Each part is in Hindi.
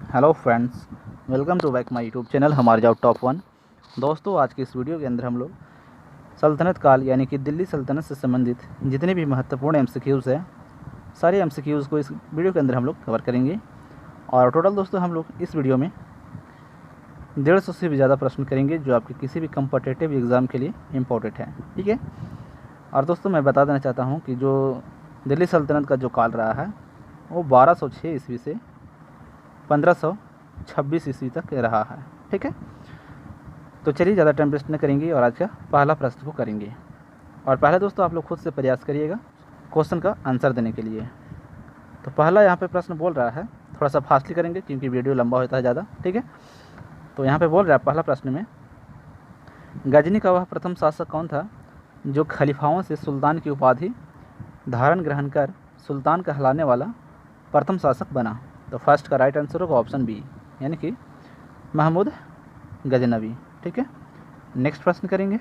Hello friends, welcome to back my YouTube channel हमारे जाओ टॉप वन। दोस्तों, आज के इस वीडियो के अंदर हम लोग सल्तनत काल यानी कि दिल्ली सल्तनत से संबंधित जितने भी महत्वपूर्ण एमसीक्यूज़ हैं, सारे एमसीक्यूज़ को इस वीडियो के अंदर हम लोग कवर करेंगे। और टोटल दोस्तों हम लोग इस वीडियो में 150 से भी ज़्यादा प्रश्न करेंगे जो आपके किसी भी कम्पिटिटिव एग्ज़ाम के लिए इम्पोर्टेंट है। ठीक है। और दोस्तों मैं बता देना चाहता हूँ कि जो दिल्ली सल्तनत का जो काल रहा है वो 1206 ईस्वी से 1526 ईस्वी तक रहा है। ठीक है। तो चलिए ज़्यादा टाइम वेस्ट न करेंगे और आज का पहला प्रश्न को करेंगे। और पहले दोस्तों आप लोग खुद से प्रयास करिएगा क्वेश्चन का आंसर देने के लिए। तो पहला यहाँ पे प्रश्न बोल रहा है, थोड़ा सा फास्टली करेंगे क्योंकि वीडियो लंबा होता है ज़्यादा। ठीक है। तो यहाँ पे बोल रहा है पहला प्रश्न में, गजनी का वह प्रथम शासक कौन था जो खलीफाओं से सुल्तान की उपाधि धारण ग्रहण कर सुल्तान कहलाने वाला प्रथम शासक बना? तो फर्स्ट का राइट आंसर होगा ऑप्शन बी, यानी कि महमूद गजनवी। ठीक है। नेक्स्ट प्रश्न करेंगे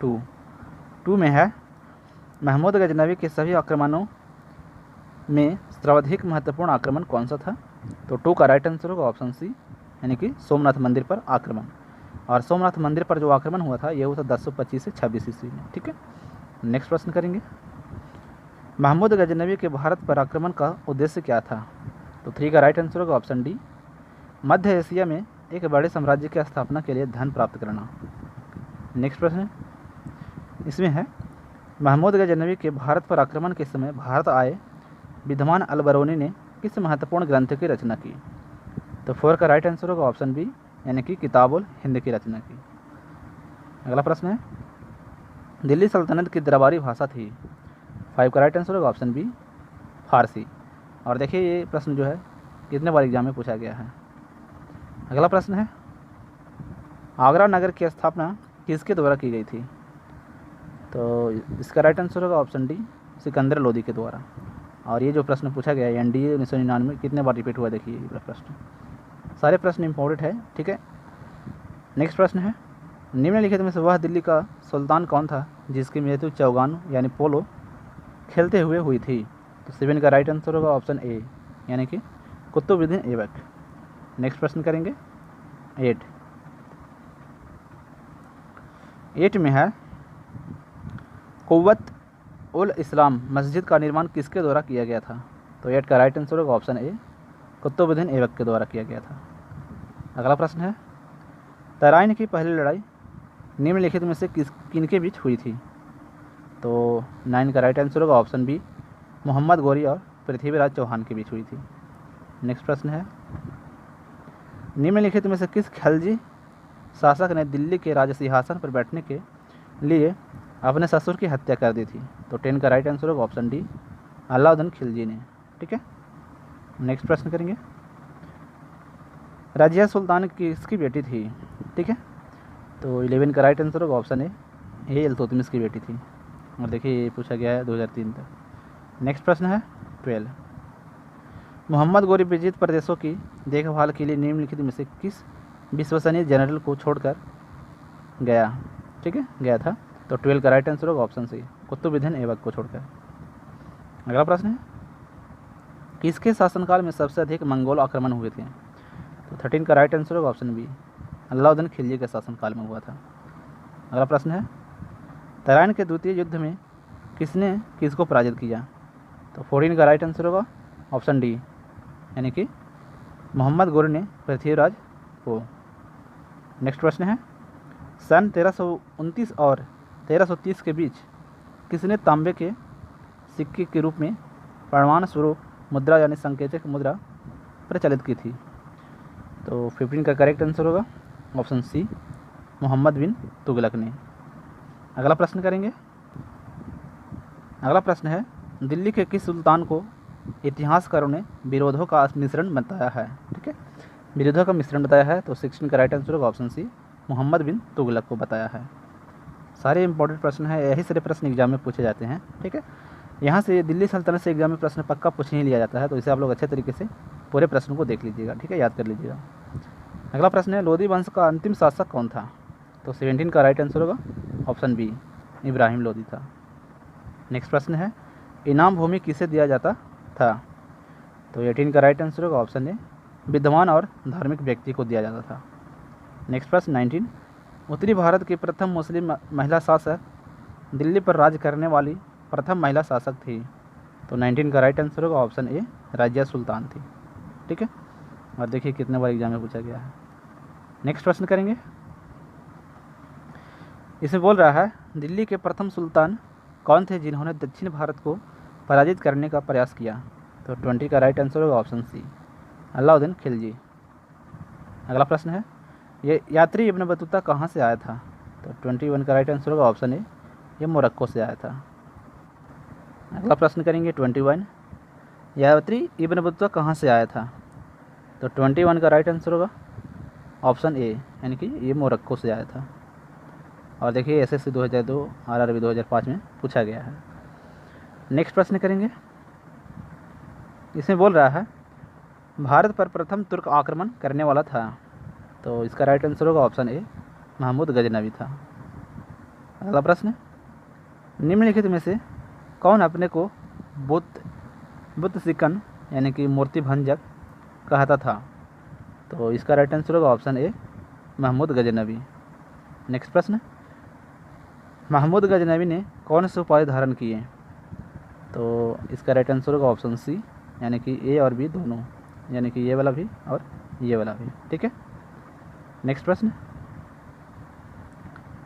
टू में है, महमूद गजनवी के सभी आक्रमणों में सर्वाधिक महत्वपूर्ण आक्रमण कौन सा था? तो 2 का राइट आंसर होगा ऑप्शन सी, यानी कि सोमनाथ मंदिर पर आक्रमण। और सोमनाथ मंदिर पर जो आक्रमण हुआ था ये हुआ था 1025 से 26 ईस्वी में। ठीक है। नेक्स्ट प्रश्न करेंगे, महमूद गजनवी के भारत पर आक्रमण का उद्देश्य क्या था? तो 3 का राइट आंसर होगा ऑप्शन डी, मध्य एशिया में एक बड़े साम्राज्य की स्थापना के लिए धन प्राप्त करना। नेक्स्ट प्रश्न इसमें है, महमूद गजनवी के भारत पर आक्रमण के समय भारत आए विद्वान अल बरूनी ने किस महत्वपूर्ण ग्रंथ की रचना की? तो 4 का राइट आंसर होगा ऑप्शन बी, यानी कि किताबुल हिंद की रचना की। अगला प्रश्न है, दिल्ली सल्तनत की दरबारी भाषा थी? 5 का राइट आंसर होगा ऑप्शन बी, फारसी। और देखिए ये प्रश्न जो है कितने बार एग्जाम में पूछा गया है। अगला प्रश्न है, आगरा नगर की स्थापना किसके द्वारा की गई थी? तो इसका राइट आंसर होगा ऑप्शन डी, सिकंदर लोदी के द्वारा। और ये जो प्रश्न पूछा गया है एनडीए 1999 कितने बार रिपीट हुआ, देखिए ये प्रश्न, सारे प्रश्न इंपॉर्टेंट है। ठीक है। नेक्स्ट प्रश्न है, निम्नलिखित में से वह दिल्ली का सुल्तान कौन था जिसकी मृत्यु चौगान यानी पोलो खेलते हुए हुई थी? तो 7 का राइट आंसर होगा ऑप्शन ए, यानी कि कुतुबुद्दीन ऐबक। नेक्स्ट प्रश्न करेंगे 8 में है, कुव्वत उल इस्लाम मस्जिद का निर्माण किसके द्वारा किया गया था? तो 8 का राइट आंसर होगा ऑप्शन ए, कुतुबुद्दीन ऐबक के द्वारा किया गया था। अगला प्रश्न है, तराइन की पहली लड़ाई निम्नलिखित में से किनके बीच हुई थी? तो 9 का राइट आंसर होगा ऑप्शन बी, मोहम्मद गौरी और पृथ्वीराज चौहान के बीच हुई थी। नेक्स्ट प्रश्न है, निम्नलिखित में से किस खिलजी शासक ने दिल्ली के राज सिंहासन पर बैठने के लिए अपने ससुर की हत्या कर दी थी? तो 10 का राइट आंसर होगा ऑप्शन डी, अलाउद्दीन खिलजी ने। ठीक है। नेक्स्ट प्रश्न करेंगे, रजिया सुल्तान किसकी बेटी थी? ठीक है। तो 11 का राइट आंसर होगा ऑप्शन ए, इल्तुतमिश की बेटी थी। और देखिए ये पूछा गया है 2003 तक। नेक्स्ट प्रश्न है 12, मोहम्मद गौरी विजित प्रदेशों की देखभाल के लिए निम्नलिखित में से किस विश्वसनीय जनरल को छोड़कर गया? ठीक है, गया था। तो 12 का राइट आंसर होगा ऑप्शन सी, कुतुबुद्दीन ऐबक को छोड़कर। अगला प्रश्न है, किसके शासनकाल में सबसे अधिक मंगोल आक्रमण हुए थे? तो 13 का राइट आंसर होगा ऑप्शन बी, अलाउद्दीन खिलजी के शासनकाल में हुआ था। अगला प्रश्न है, तराइन के द्वितीय युद्ध में किसने किसको पराजित किया? तो 14 का राइट आंसर होगा ऑप्शन डी, यानी कि मोहम्मद गौरी ने पृथ्वीराज को। नेक्स्ट प्रश्न है, सन 1329 और 1330 के बीच किसने तांबे के सिक्के के रूप में प्रमाण स्वरूप मुद्रा यानी संकेतक मुद्रा प्रचलित की थी? तो 15 का करेक्ट आंसर होगा ऑप्शन सी, मोहम्मद बिन तुगलक ने। अगला प्रश्न करेंगे, अगला प्रश्न है, दिल्ली के किस सुल्तान को इतिहासकारों ने विरोधों का मिश्रण बताया है? ठीक है, विरोधों का मिश्रण बताया है। तो 16 का राइट आंसर होगा ऑप्शन सी, मोहम्मद बिन तुगलक को बताया है। सारे इंपॉर्टेंट प्रश्न हैं, यही सारे प्रश्न एग्जाम में पूछे जाते हैं। ठीक है, यहाँ से दिल्ली सल्तनत से एग्जाम में प्रश्न पक्का पूछ ही लिया जाता है, तो इसे आप लोग अच्छे तरीके से पूरे प्रश्न को देख लीजिएगा। ठीक है, याद कर लीजिएगा। अगला प्रश्न है, लोधी वंश का अंतिम शासक कौन था? तो 17 का राइट आंसर होगा ऑप्शन बी, इब्राहिम लोधी था। नेक्स्ट प्रश्न है, इनाम भूमि किसे दिया जाता था? तो 18 का राइट आंसर होगा ऑप्शन ए, विद्वान और धार्मिक व्यक्ति को दिया जाता था। नेक्स्ट प्रश्न 19, उत्तरी भारत की प्रथम मुस्लिम महिला शासक दिल्ली पर राज करने वाली प्रथम महिला शासक थी। तो 19 का राइट आंसर होगा ऑप्शन ए, रजिया सुल्तान थी। ठीक है, और देखिए कितने बार एग्जाम में पूछा गया है। नेक्स्ट प्रश्न करेंगे। इसमें बोल रहा है दिल्ली के प्रथम सुल्तान कौन थे जिन्होंने दक्षिण भारत को पराजित करने का प्रयास किया। तो 20 का राइट आंसर होगा ऑप्शन सी, अलाउद्दीन खिलजी। अगला प्रश्न है, ये यात्री इब्न बतूता कहाँ से आया था। तो 21 का राइट आंसर होगा ऑप्शन ए, ये मोरक्को से आया था। अगला प्रश्न करेंगे 21, यात्री इब्न बतूता कहाँ से आया था। तो 21 का राइट आंसर होगा ऑप्शन ए, यानी कि ये मोरक्को से आया था। और देखिए एसएससी 2002 आरआरबी 2005 में पूछा गया है। नेक्स्ट प्रश्न करेंगे। इसमें बोल रहा है भारत पर प्रथम तुर्क आक्रमण करने वाला था। तो इसका राइट आंसर होगा ऑप्शन ए, महमूद गजनवी था। अगला प्रश्न, निम्नलिखित में से कौन अपने को बुत सिकन यानी कि मूर्ति भंजक कहता था। तो इसका राइट आंसर होगा option A, Mahmud Ghaznavi. Next प्रश्न, महमूद गजनवी ने कौन से उपाधि धारण किए। तो इसका राइट आंसर होगा ऑप्शन सी, यानी कि ए और बी दोनों, यानी कि ये वाला भी और ये वाला भी। ठीक है, नेक्स्ट प्रश्न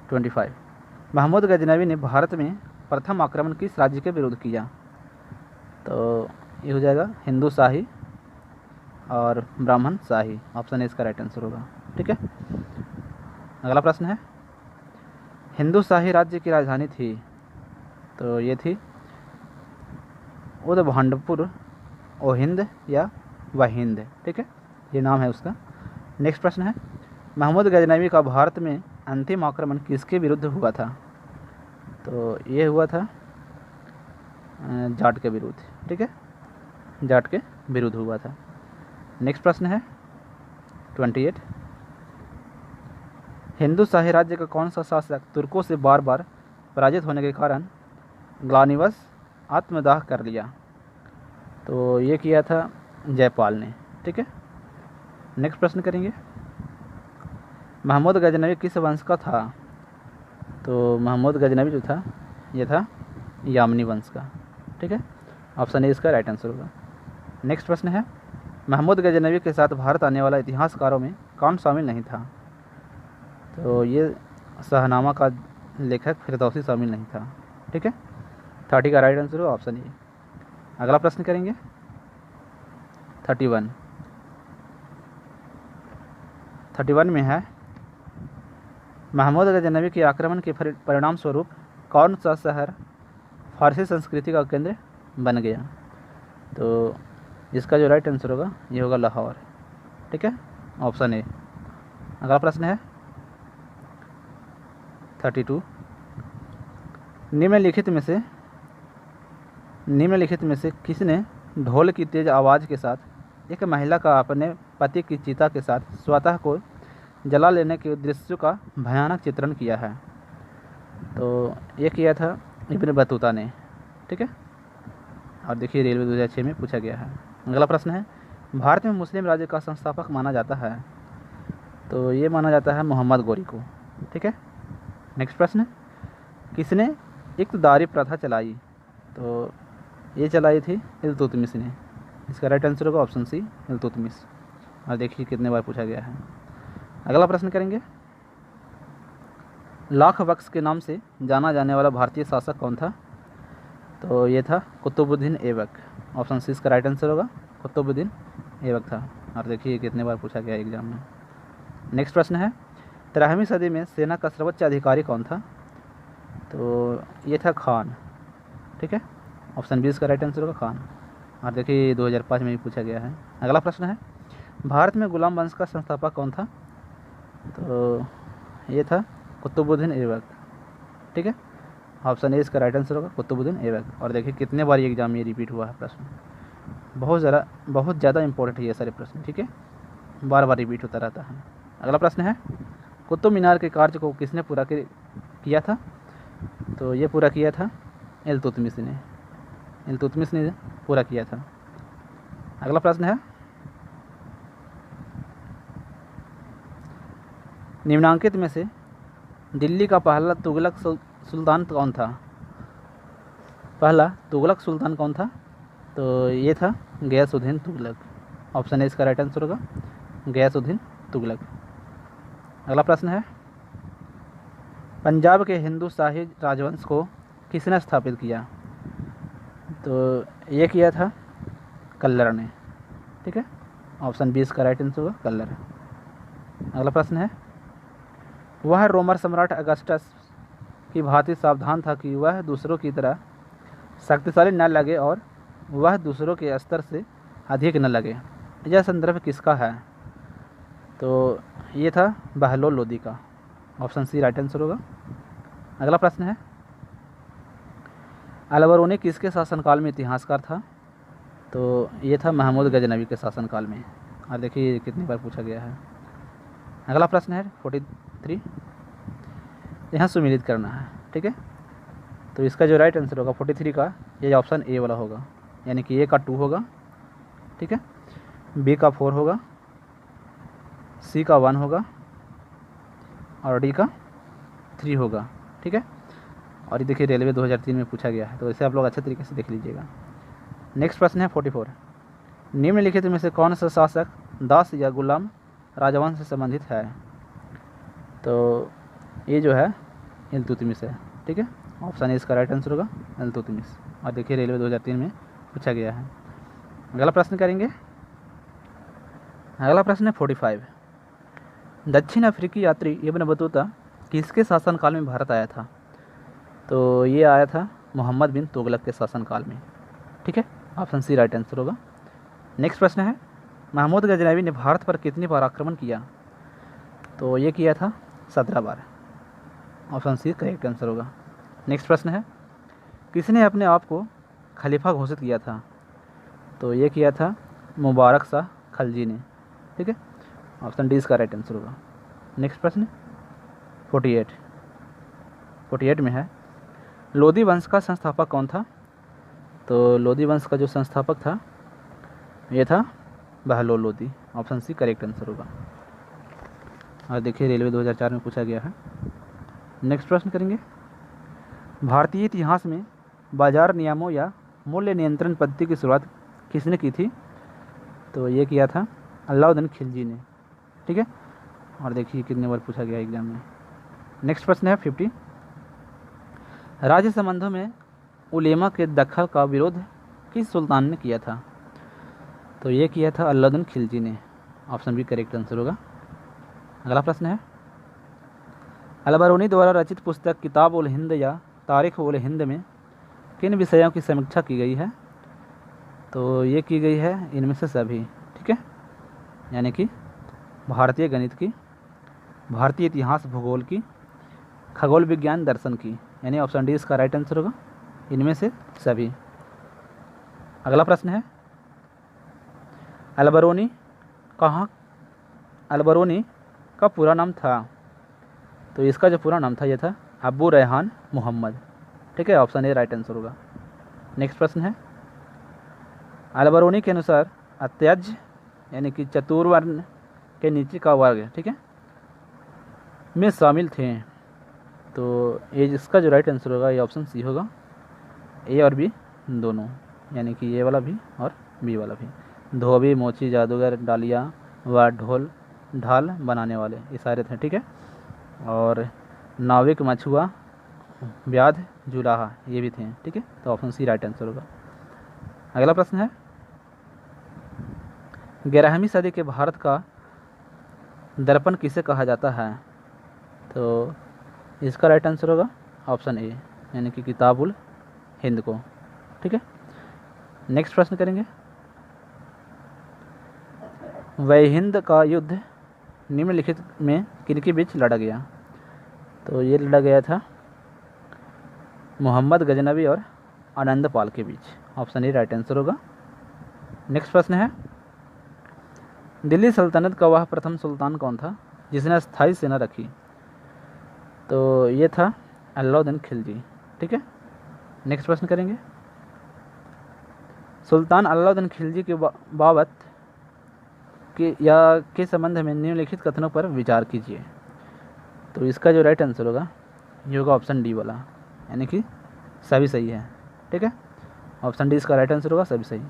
25, महमूद गजनवी ने भारत में प्रथम आक्रमण किस राज्य के विरुद्ध किया। तो ये हो जाएगा हिंदू शाही और ब्राह्मण शाही, ऑप्शन ए इसका राइट आंसर होगा। ठीक है, अगला प्रश्न है, हिंदू शाही राज्य की राजधानी थी। तो ये थी उदभंडपुर, ओहिंद या वहिंद। ठीक है, ये नाम है उसका। नेक्स्ट प्रश्न है, महमूद गजनवी का भारत में अंतिम आक्रमण किसके विरुद्ध हुआ था। तो ये हुआ था जाट के विरुद्ध। ठीक है, जाट के विरुद्ध हुआ था। नेक्स्ट प्रश्न है 28, हिंदू शाही राज्य का कौन सा शासक तुर्कों से बार बार पराजित होने के कारण ग्लानिवश आत्मदाह कर लिया। तो ये किया था जयपाल ने। ठीक है, नेक्स्ट प्रश्न करेंगे, महमूद गजनवी किस वंश का था। तो महमूद गजनवी जो था ये था यामनी वंश का। ठीक है, ऑप्शन ए इसका राइट आंसर होगा। नेक्स्ट प्रश्न है, महमूद गजनवी के साथ भारत आने वाला इतिहासकारों में कौन शामिल नहीं था। तो ये शाहनामा का लेखक फिरदौसी शामिल नहीं था। ठीक है, 30 का राइट आंसर होगा ऑप्शन ए। अगला प्रश्न करेंगे 31 में है, महमूद गजनवी के आक्रमण के परिणाम स्वरूप कौन सा शहर फारसी संस्कृति का केंद्र बन गया। तो इसका जो राइट आंसर होगा ये होगा लाहौर। ठीक है, ऑप्शन ए। अगला प्रश्न है 32, निम्नलिखित में से किसने ढोल की तेज आवाज़ के साथ एक महिला का अपने पति की चिता के साथ स्वतः को जला लेने के दृश्य का भयानक चित्रण किया है। तो ये किया था इब्न बतूता ने। ठीक है, और देखिए रेलवे 2006 में पूछा गया है। अगला प्रश्न है, भारत में मुस्लिम राज्य का संस्थापक माना जाता है। तो ये माना जाता है मोहम्मद गोरी को। ठीक है, नेक्स्ट प्रश्न, किसने इक़्तिदारी प्रथा चलाई। तो ये चलाई थी इल्तुतमिश ने। इसका राइट आंसर होगा ऑप्शन सी, इल्तुतमिश। और देखिए कितने बार पूछा गया है। अगला प्रश्न करेंगे, लाख बख्श के नाम से जाना जाने वाला भारतीय शासक कौन था। तो ये था कुतुबुद्दीन ऐबक। ऑप्शन सी इसका राइट आंसर होगा, कुतुबुद्दीन ऐबक था। और देखिए कितने बार पूछा गया एग्जाम में। नेक्स्ट प्रश्न है, 13वीं सदी में सेना का सर्वोच्च अधिकारी कौन था। तो ये था खान। ठीक है, ऑप्शन बी इसका राइट आंसर होगा खान। और देखिए 2005 में भी पूछा गया है। अगला प्रश्न है, भारत में गुलाम वंश का संस्थापक कौन था। तो ये था कुतुबुद्दीन ऐबक। ठीक है, ऑप्शन ए इसका राइट आंसर होगा कुतुबुद्दीन ऐबक। और देखिए कितने बार ये एग्जाम में रिपीट हुआ है प्रश्न, बहुत ज़्यादा इंपॉर्टेंट है ये सारे प्रश्न। ठीक है, बार बार रिपीट होता रहता है। अगला प्रश्न है, कुतुब मीनार के कार्य को किसने पूरा किया था। तो ये पूरा किया था इल्तुतमिश ने पूरा किया था। अगला प्रश्न है, निम्नांकित में से दिल्ली का पहला तुगलक सुल्तान कौन था? पहला तुगलक सुल्तान कौन था? तो ये था गयासुद्दीन तुगलक। ऑप्शन ए इसका राइट आंसर होगा, गयासुद्दीन तुगलक। अगला प्रश्न है, पंजाब के हिंदू शाही राजवंश को किसने स्थापित किया? तो ये किया था कल्लर ने। ठीक है, ऑप्शन बी इसका राइट आंसर होगा, कल्लर। अगला प्रश्न है, वह रोमन सम्राट अगस्टस की भांति सावधान था कि वह दूसरों की तरह शक्तिशाली न लगे और वह दूसरों के स्तर से अधिक न लगे। यह संदर्भ किसका है? तो ये था बहलोल लोदी का। ऑप्शन सी राइट आंसर होगा। अगला प्रश्न है, अलबरूनी किसके शासनकाल में इतिहासकार था? तो ये था महमूद गजनवी के शासनकाल में। और देखिए कितनी बार पूछा गया है। अगला प्रश्न है 43, यहाँ सुमिलित करना है। ठीक है, तो इसका जो राइट आंसर होगा 43 का, ये ऑप्शन ए वाला होगा, यानी कि ए का 2 होगा। ठीक है, बी का 4 होगा, सी का 1 होगा और डी का 3 होगा। ठीक है, और ये देखिए रेलवे 2003 में पूछा गया है, तो इसे आप लोग अच्छे तरीके से देख लीजिएगा। नेक्स्ट प्रश्न है 44, निम्नलिखित में से कौन सा शासक दास या गुलाम राजवंश से संबंधित है? तो ये जो है इल्तुतमिश है। ठीक है, ऑप्शन ए इसका राइट आंसर होगा, इल्तुतमिश। और देखिए रेलवे 2003 में पूछा गया है। अगला प्रश्न करेंगे, अगला प्रश्न है 45, दक्षिण अफ्रीकी यात्री इब्न बतूता किसके शासनकाल में भारत आया था? तो ये आया था मोहम्मद बिन तुगलक के शासनकाल में। ठीक है, ऑप्शन सी राइट आंसर होगा। नेक्स्ट प्रश्न है, महमूद गजनवी ने भारत पर कितनी बार आक्रमण किया? तो ये किया था 17 बार। ऑप्शन सी करेक्ट आंसर होगा। नेक्स्ट प्रश्न है, किसने अपने आप को खलीफा घोषित किया था? तो ये किया था मुबारक शाह खलजी ने। ठीक है, ऑप्शन डी इसका राइट आंसर होगा। नेक्स्ट प्रश्न 48 में है, लोदी वंश का संस्थापक कौन था? तो लोदी वंश का जो संस्थापक था ये था Bahlol Lodi. Option C correct answer होगा। और देखिए रेलवे 2004 में पूछा गया है। नेक्स्ट प्रश्न करेंगे, भारतीय इतिहास में बाजार नियमों या मूल्य नियंत्रण पद्धति की शुरुआत किसने की थी? तो ये किया था अलाउद्दीन खिलजी ने। ठीक है, और देखिए कितने बार पूछा गया एग्जाम में। नेक्स्ट प्रश्न है 50, राज्य संबंधों में उलेमा के दखल का विरोध किस सुल्तान ने किया था? तो ये किया था अलाउद्दीन खिलजी ने। ऑप्शन बी करेक्ट आंसर होगा। अगला प्रश्न है, अलबरूनी द्वारा रचित पुस्तक किताब उल हिंद या तारीख उल हिंद में किन विषयों की समीक्षा की गई है? तो ये की गई है इनमें से सभी। ठीक है, यानी कि भारतीय गणित की, भारतीय इतिहास भूगोल की, खगोल विज्ञान दर्शन की, यानी ऑप्शन डी इसका राइट आंसर होगा, इनमें से सभी। अगला प्रश्न है, अलबरूनी का पूरा नाम था? तो इसका जो पूरा नाम था ये था अबू रेहान मोहम्मद। ठीक है, ऑप्शन ए राइट आंसर होगा। नेक्स्ट प्रश्न है, अलबरूनी के अनुसार अत्यज यानी कि चतुर्वर्ण के नीचे का वर्ग, ठीक है, में शामिल थे। तो ये इसका जो राइट आंसर होगा ये ऑप्शन सी होगा, ए और बी दोनों, यानी कि ए वाला भी और बी वाला भी। धोबी, मोची, जादूगर, डालिया व ढाल बनाने वाले ये सारे थे। ठीक है, और नाविक, मछुआ, व्याध, जुलाहा ये भी थे। ठीक है, तो ऑप्शन सी राइट आंसर होगा। अगला प्रश्न है, 11वीं सदी के भारत का दर्पण किसे कहा जाता है? तो इसका राइट आंसर होगा ऑप्शन ए, यानी कि किताबुल हिंद को। ठीक है, नेक्स्ट प्रश्न करेंगे, वहिंद का युद्ध निम्नलिखित में किनके बीच लड़ा गया? तो ये लड़ा गया था मोहम्मद गजनवी और आनंद पाल के बीच। ऑप्शन ए राइट आंसर होगा। नेक्स्ट प्रश्न है, दिल्ली सल्तनत का वह प्रथम सुल्तान कौन था जिसने स्थायी सेना रखी? तो ये था अलाउद्दीन खिलजी। ठीक है, नेक्स्ट प्रश्न करेंगे, सुल्तान अलाउद्दीन खिलजी के बाबत के संबंध में निम्नलिखित कथनों पर विचार कीजिए। तो इसका जो राइट आंसर होगा ये होगा ऑप्शन डी वाला, यानी कि सभी सही है। ठीक है, ऑप्शन डी इसका राइट आंसर होगा, सभी सही,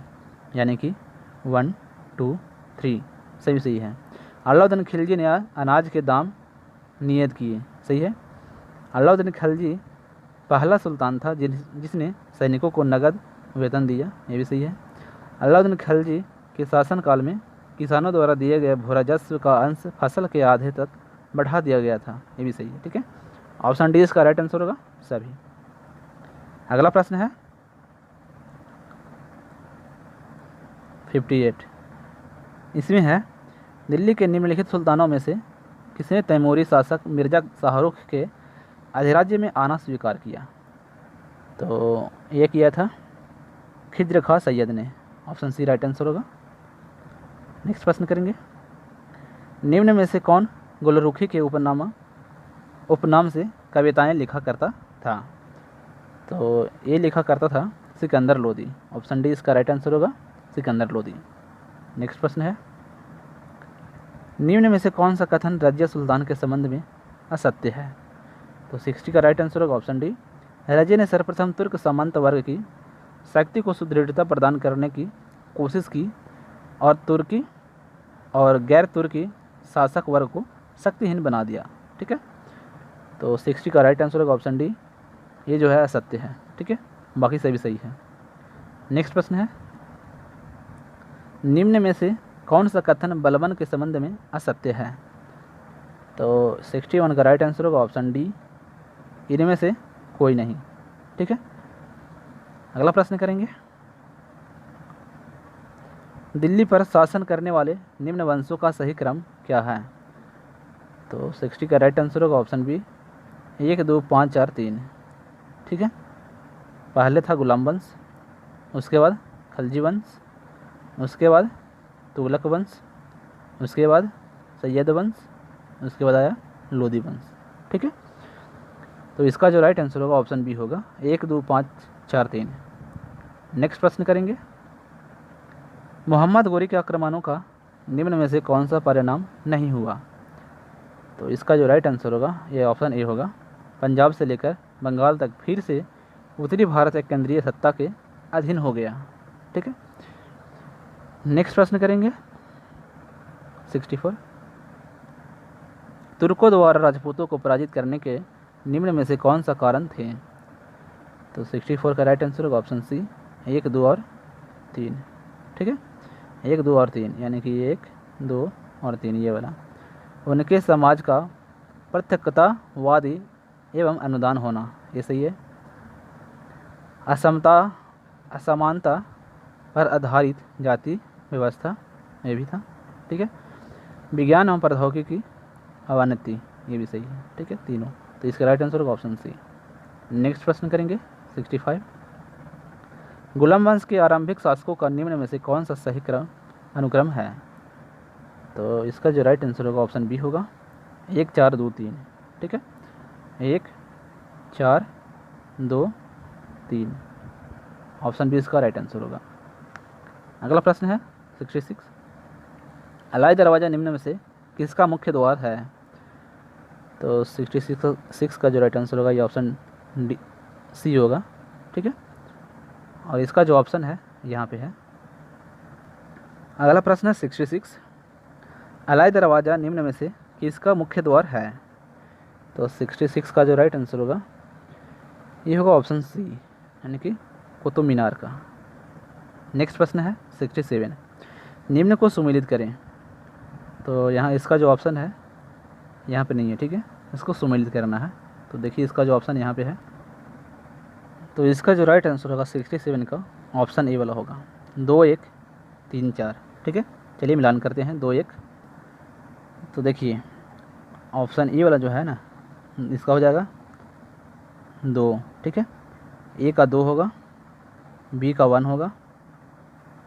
यानी कि 1 2 3 सभी सही है। अलाउद्दीन खिलजी ने अनाज के दाम नियत किए, सही है। अलाउद्दीन खिलजी पहला सुल्तान था जिसने सैनिकों को नगद वेतन दिया, ये भी सही है। अलाउद्दीन खिलजी के शासनकाल में किसानों द्वारा दिए गए भू राजस्व का अंश फसल के आधे तक बढ़ा दिया गया था, ये भी सही है। ठीक है, ऑप्शन डी इसका राइट आंसर होगा, सभी। अगला प्रश्न है 58, इसमें है दिल्ली के निम्नलिखित सुल्तानों में से किसने तैमूरी शासक मिर्जा शाहरुख के अधिराज्य में आना स्वीकार किया? तो ये किया था खिज्र खां सैयद ने, ऑप्शन सी राइट आंसर होगा। नेक्स्ट प्रश्न करेंगे, निम्न में से कौन गुलरुखी के उपनाम से कविताएं लिखा करता था? तो ये लिखा करता था सिकंदर लोदी, ऑप्शन डी इसका राइट आंसर होगा, सिकंदर लोदी। नेक्स्ट प्रश्न है, निम्न में से कौन सा कथन रजिया सुल्तान के संबंध में असत्य है? तो 60 का राइट आंसर होगा, ऑप्शन डी। रजिया ने सर्वप्रथम तुर्क सामंत वर्ग की शक्ति को सुदृढ़ता प्रदान करने की कोशिश की और तुर्की और गैर तुर्की शासक वर्ग को शक्तिहीन बना दिया। ठीक है, तो 60 का राइट आंसर होगा, ऑप्शन डी, ये जो है असत्य है। ठीक है, बाकी सभी सही है। नेक्स्ट प्रश्न है, निम्न में से कौन सा कथन बलबन के संबंध में असत्य है? तो 61 का राइट आंसर होगा, ऑप्शन डी, इनमें से कोई नहीं। ठीक है, अगला प्रश्न करेंगे, दिल्ली पर शासन करने वाले निम्न वंशों का सही क्रम क्या है? तो 60 का राइट आंसर होगा, ऑप्शन बी, 1 2 5 4 3। ठीक है, पहले था गुलाम वंश, उसके बाद खलजी वंश, उसके बाद तुगलक वंश, उसके बाद सैयद वंश, उसके बाद आया लोदी वंश। ठीक है, तो इसका जो राइट आंसर होगा ऑप्शन बी होगा, 1 2 5 4 3। नेक्स्ट प्रश्न करेंगे, मोहम्मद गोरी के आक्रमणों का निम्न में से कौन सा परिणाम नहीं हुआ? तो इसका जो राइट आंसर होगा ये ऑप्शन ए होगा, पंजाब से लेकर बंगाल तक फिर से उत्तरी भारत एक केंद्रीय सत्ता के अधीन हो गया। ठीक है, नेक्स्ट प्रश्न करेंगे 64, तुर्कों द्वारा राजपूतों को पराजित करने के निम्न में से कौन सा कारण थे? तो 64 का राइट आंसर होगा, ऑप्शन सी, 1 2 और 3। ठीक है, 1 2 और 3, यानी कि 1 2 और 3 ये वाला। उनके समाज का पृथकतावादी एवं अनुदान होना, ये सही है। असमानता पर आधारित जाति व्यवस्था, ये भी था। ठीक है, विज्ञान एवं प्रौद्योगिकी की अवनति, ये भी सही है। ठीक है, तीनों, तो इसका राइट आंसर होगा ऑप्शन सी। नेक्स्ट प्रश्न करेंगे 65, गुलाम वंश के आरंभिक शासकों का निम्न में से कौन सा सही अनुक्रम है? तो इसका जो राइट आंसर होगा ऑप्शन बी होगा, 1 4 2 3। ठीक है, 1 4 2 3, ऑप्शन बी इसका राइट आंसर होगा। अगला प्रश्न है 66, अलाई दरवाज़ा निम्न में से किसका मुख्य द्वार है? तो 66 का जो राइट आंसर होगा ये ऑप्शन डी सी होगा। ठीक है, और इसका जो ऑप्शन है यहाँ पे है। अगला प्रश्न है 66, अलाई दरवाज़ा निम्न में से किसका मुख्य द्वार है? तो 66 का जो राइट आंसर होगा ये होगा ऑप्शन सी, यानी कि कुतुब मीनार का। नेक्स्ट प्रश्न है 67, निम्न को सुमेलित करें। तो यहाँ इसका जो ऑप्शन है यहाँ पे नहीं है। ठीक है, इसको सुमेलित करना है। तो देखिए इसका जो ऑप्शन यहाँ पे है, तो इसका जो राइट आंसर होगा 67 का ऑप्शन ए वाला होगा, 2 1 3 4। ठीक है, चलिए मिलान करते हैं, 2 1। तो देखिए ऑप्शन ए वाला जो है ना, इसका हो जाएगा 2। ठीक है, ए का 2 होगा, बी का 1 होगा,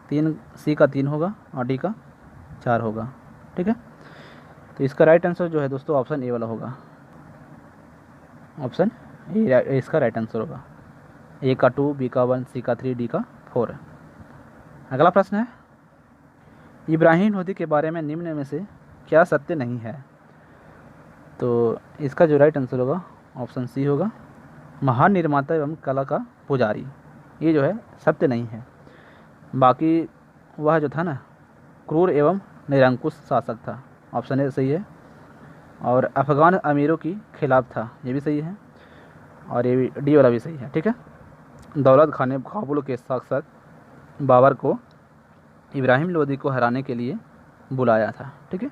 3 सी का 3 होगा और डी का 4 होगा। ठीक है, तो इसका राइट आंसर जो है दोस्तों ऑप्शन ए वाला होगा, ऑप्शन ए इसका राइट आंसर होगा। ए का 2, बी का 1, सी का 3, डी का 4। अगला प्रश्न है, इब्राहिम लोदी के बारे में निम्न में से क्या सत्य नहीं है? तो इसका जो राइट आंसर होगा ऑप्शन सी होगा, महान निर्माता एवं कला का पुजारी। ये जो है सत्य नहीं है। बाकी वह जो था ना क्रूर एवं निरंकुश शासक था, ऑप्शन ए सही है। और अफ़गान अमीरों की खिलाफ था, ये भी सही है। और ये भी डी वाला भी सही है। ठीक है, दौलत खान ने काबुल के शासक बाबर को इब्राहिम लोदी को हराने के लिए बुलाया था। ठीक है,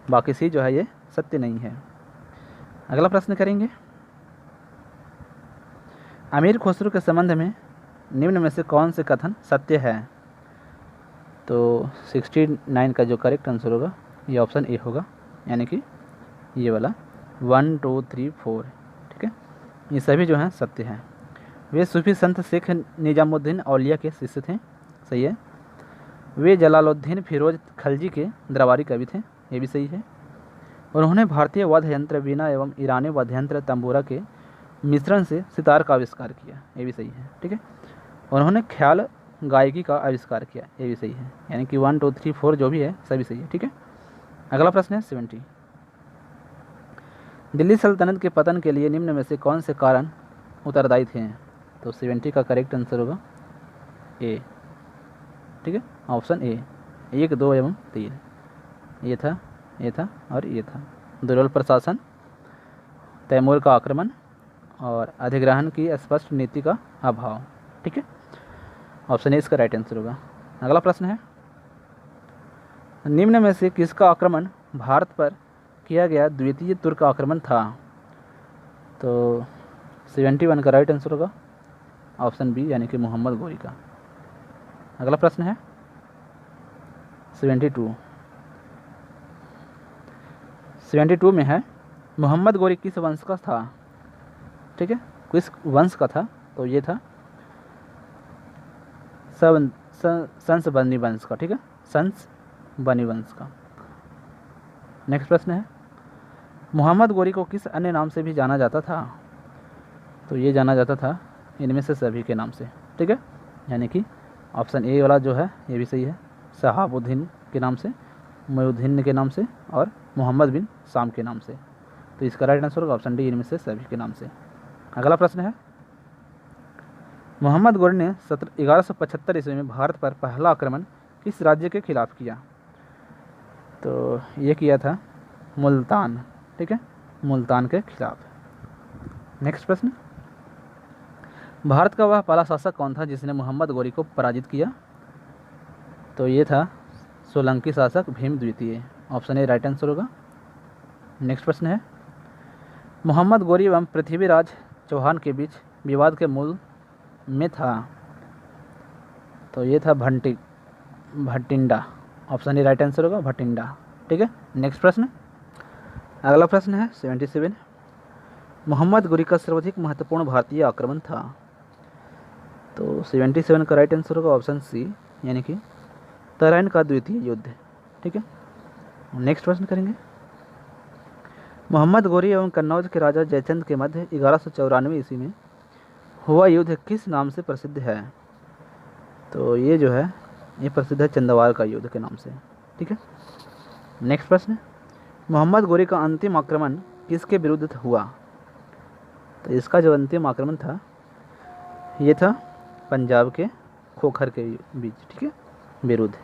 बाकी सी जो है ये सत्य नहीं है। अगला प्रश्न करेंगे, अमीर खुसरो के संबंध में निम्न में से कौन से कथन सत्य है? तो 69 का जो करेक्ट आंसर होगा ये ऑप्शन ए होगा, यानी कि ये वाला 1 2 3 4। ठीक है, ये सभी जो हैं सत्य हैं। वे सूफी संत शेख निजामुद्दीन औलिया के शिष्य थे, सही है। वे जलालुद्दीन फिरोज खलजी के दरबारी कवि थे, ये भी सही है। उन्होंने भारतीय वाद्य यंत्र वीणा एवं ईरानी वाद्य यंत्र तंबूरा के मिश्रण से सितार का आविष्कार किया, ये भी सही है। ठीक है, उन्होंने ख्याल गायकी का आविष्कार किया, ये भी सही है। यानी कि 1 2 3 4 जो भी है सभी सही है। ठीक है, अगला प्रश्न है 70, दिल्ली सल्तनत के पतन के लिए निम्न में से कौन से कारण उत्तरदायी थे? तो 70 का करेक्ट आंसर होगा ए। ठीक है, ऑप्शन ए 1 2 एवं 3। ये था और ये था। दुर्बल प्रशासन, तैमूर का आक्रमण और अधिग्रहण की स्पष्ट नीति का अभाव। ठीक है, ऑप्शन ए इसका राइट आंसर होगा। अगला प्रश्न है, निम्न में से किसका आक्रमण भारत पर किया गया द्वितीय तुर्क आक्रमण था? तो 71 का राइट आंसर होगा ऑप्शन बी, यानी कि मोहम्मद गोरी का। अगला प्रश्न है 72 में है, मोहम्मद गोरी किस वंश का था? ठीक है, किस वंश का था? तो ये था संस बनी वंश का। ठीक है, संस बनी वंश का। नेक्स्ट प्रश्न है, मोहम्मद गोरी को किस अन्य नाम से भी जाना जाता था? तो ये जाना जाता था इनमें से सभी के नाम से। ठीक है, यानी कि ऑप्शन ए वाला जो है ये भी सही है, शहाबुद्दीन के नाम से, मुइनुद्दीन के नाम से और मोहम्मद बिन शाम के नाम से। तो इसका राइट आंसर होगा ऑप्शन डी, इनमें से सभी के नाम से। अगला प्रश्न है, मोहम्मद गोरी ने 1175 ईस्वी में भारत पर पहला आक्रमण किस राज्य के खिलाफ किया? तो ये किया था मुल्तान। ठीक है, मुल्तान के खिलाफ। नेक्स्ट प्रश्न, भारत का वह पहला शासक कौन था जिसने मोहम्मद गोरी को पराजित किया? तो ये था सोलंकी शासक भीम द्वितीय, ऑप्शन ए राइट आंसर होगा। नेक्स्ट प्रश्न है, मोहम्मद गोरी एवं पृथ्वीराज चौहान के बीच विवाद के मूल में था? तो ये था Bathinda, option A right answer होगा भटिंडा। ठीक है, नेक्स्ट प्रश्न, अगला प्रश्न है 77, मोहम्मद गोरी का सर्वाधिक महत्वपूर्ण भारतीय आक्रमण था? तो 77 का राइट आंसर होगा ऑप्शन सी, यानी कि तराइन का द्वितीय युद्ध। ठीक है, नेक्स्ट प्रश्न करेंगे, मोहम्मद गोरी एवं कन्नौज के राजा जयचंद के मध्य 1194 ईस्वी में हुआ युद्ध किस नाम से प्रसिद्ध है? तो ये जो है ये प्रसिद्ध है चंदवार का युद्ध के नाम से। ठीक है, नेक्स्ट प्रश्न, मोहम्मद गोरी का अंतिम आक्रमण किसके विरुद्ध हुआ? तो इसका जो अंतिम आक्रमण था ये था पंजाब के खोखर के बीच। ठीक है, विरुद्ध।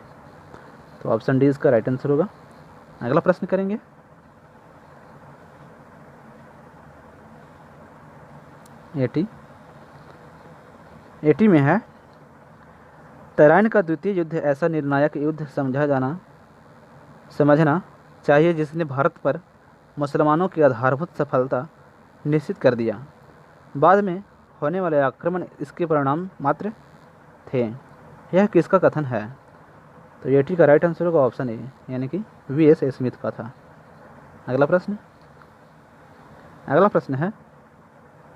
तो ऑप्शन डी इसका राइट आंसर होगा। अगला प्रश्न करेंगे, 80 में है, तराइन का द्वितीय युद्ध ऐसा निर्णायक युद्ध समझना चाहिए जिसने भारत पर मुसलमानों की आधारभूत सफलता निश्चित कर दिया। बाद में होने वाले आक्रमण इसके परिणाम मात्र थे। यह किसका कथन है? तो 80 का राइट आंसर होगा ऑप्शन ए, यानी कि वी.एस. स्मिथ का था। अगला प्रश्न है,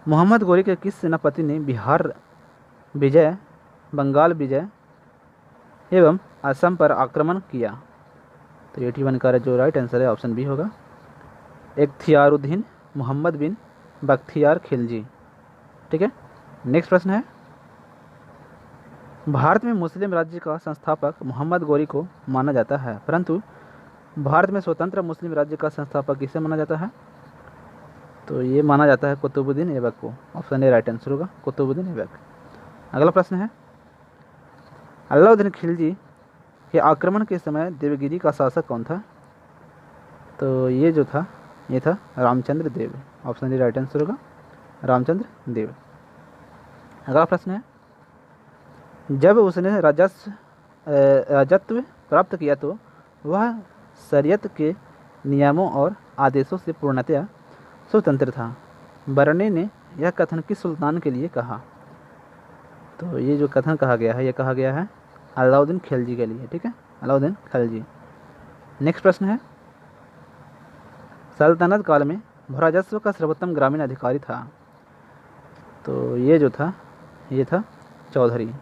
मोहम्मद गोरी के किस सेनापति ने बिहार विजय, बंगाल विजय एवं असम पर आक्रमण किया? तो 81 का जो राइट आंसर है ऑप्शन बी होगा, इख्तियारुद्दीन मोहम्मद बिन बख्तियार खिलजी। ठीक है, नेक्स्ट प्रश्न है, भारत में मुस्लिम राज्य का संस्थापक मोहम्मद गोरी को माना जाता है, परंतु भारत में स्वतंत्र मुस्लिम राज्य का संस्थापक किसे माना जाता है? तो ये माना जाता है कुतुबुद्दीन ऐबक को। ऑप्शन ए राइट आंसर होगा, कुतुबुद्दीन ऐबक। अगला प्रश्न है, अलाउद्दीन खिलजी के आक्रमण के समय देवगिरी का शासक कौन था? तो ये जो था, ये था रामचंद्र देव। ऑप्शन ए राइट आंसर होगा, रामचंद्र देव। अगला प्रश्न है, जब उसने राजत्व प्राप्त किया तो वह शरीयत के नियमों और आदेशों से पूर्णतया स्वतंत्र था। बरनी ने यह कथन किस सुल्तान के लिए कहा? तो ये जो कथन कहा गया है, ये कहा गया है अलाउद्दीन खिलजी के लिए। ठीक है, अलाउद्दीन खिलजी। नेक्स्ट प्रश्न है, सल्तनत काल में भूराजस्व का सर्वोत्तम ग्रामीण अधिकारी था? तो ये जो था, ये था चौधरी।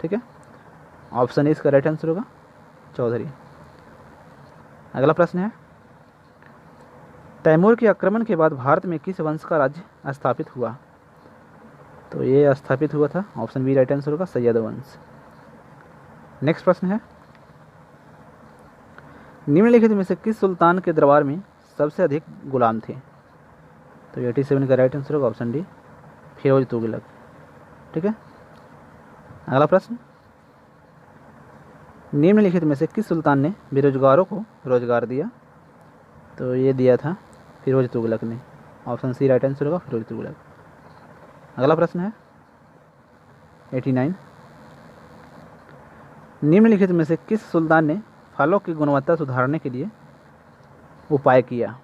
ठीक है, ऑप्शन ए इसका राइट आंसर होगा, चौधरी। अगला प्रश्न है, तैमूर के आक्रमण के बाद भारत में किस वंश का राज्य स्थापित हुआ? तो ये स्थापित हुआ था, ऑप्शन बी राइट आंसर होगा, सैयद वंश। नेक्स्ट प्रश्न है, निम्नलिखित में से किस सुल्तान के दरबार में सबसे अधिक गुलाम थे? तो 87 का राइट आंसर होगा, ऑप्शन डी फिरोज तुगलक। ठीक है, अगला प्रश्न, निम्नलिखित में से किस सुल्तान ने बेरोजगारों को रोजगार दिया? तो ये दिया था फिरोज तुगलक ने। ऑप्शन सी राइट आंसर होगा, फिरोज तुगलक। अगला प्रश्न है 89, निम्नलिखित में से किस सुल्तान ने फलों की गुणवत्ता सुधारने के लिए उपाय किया?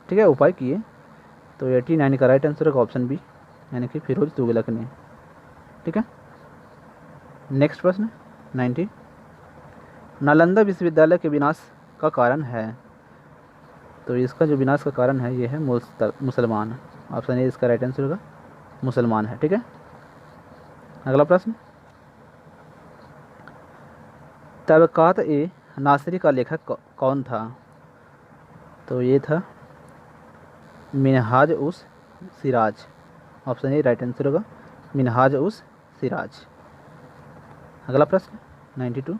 ठीक है, उपाय किए। तो 89 का राइट आंसर होगा, ऑप्शन बी यानी कि फिरोज तुगलक ने। ठीक है, नेक्स्ट प्रश्न 90, नालंदा विश्वविद्यालय के विनाश का कारण है? तो इसका जो विनाश का कारण है, ये है मुसलमान। ऑप्शन ए इसका राइट आंसर होगा, मुसलमान है। ठीक है, अगला प्रश्न, तबकात ए नासरी का लेखक कौन था? तो ये था मिनहाज उस Siraj. Option A right answer होगा, मिनहाज उस सिराज। अगला प्रश्न 92,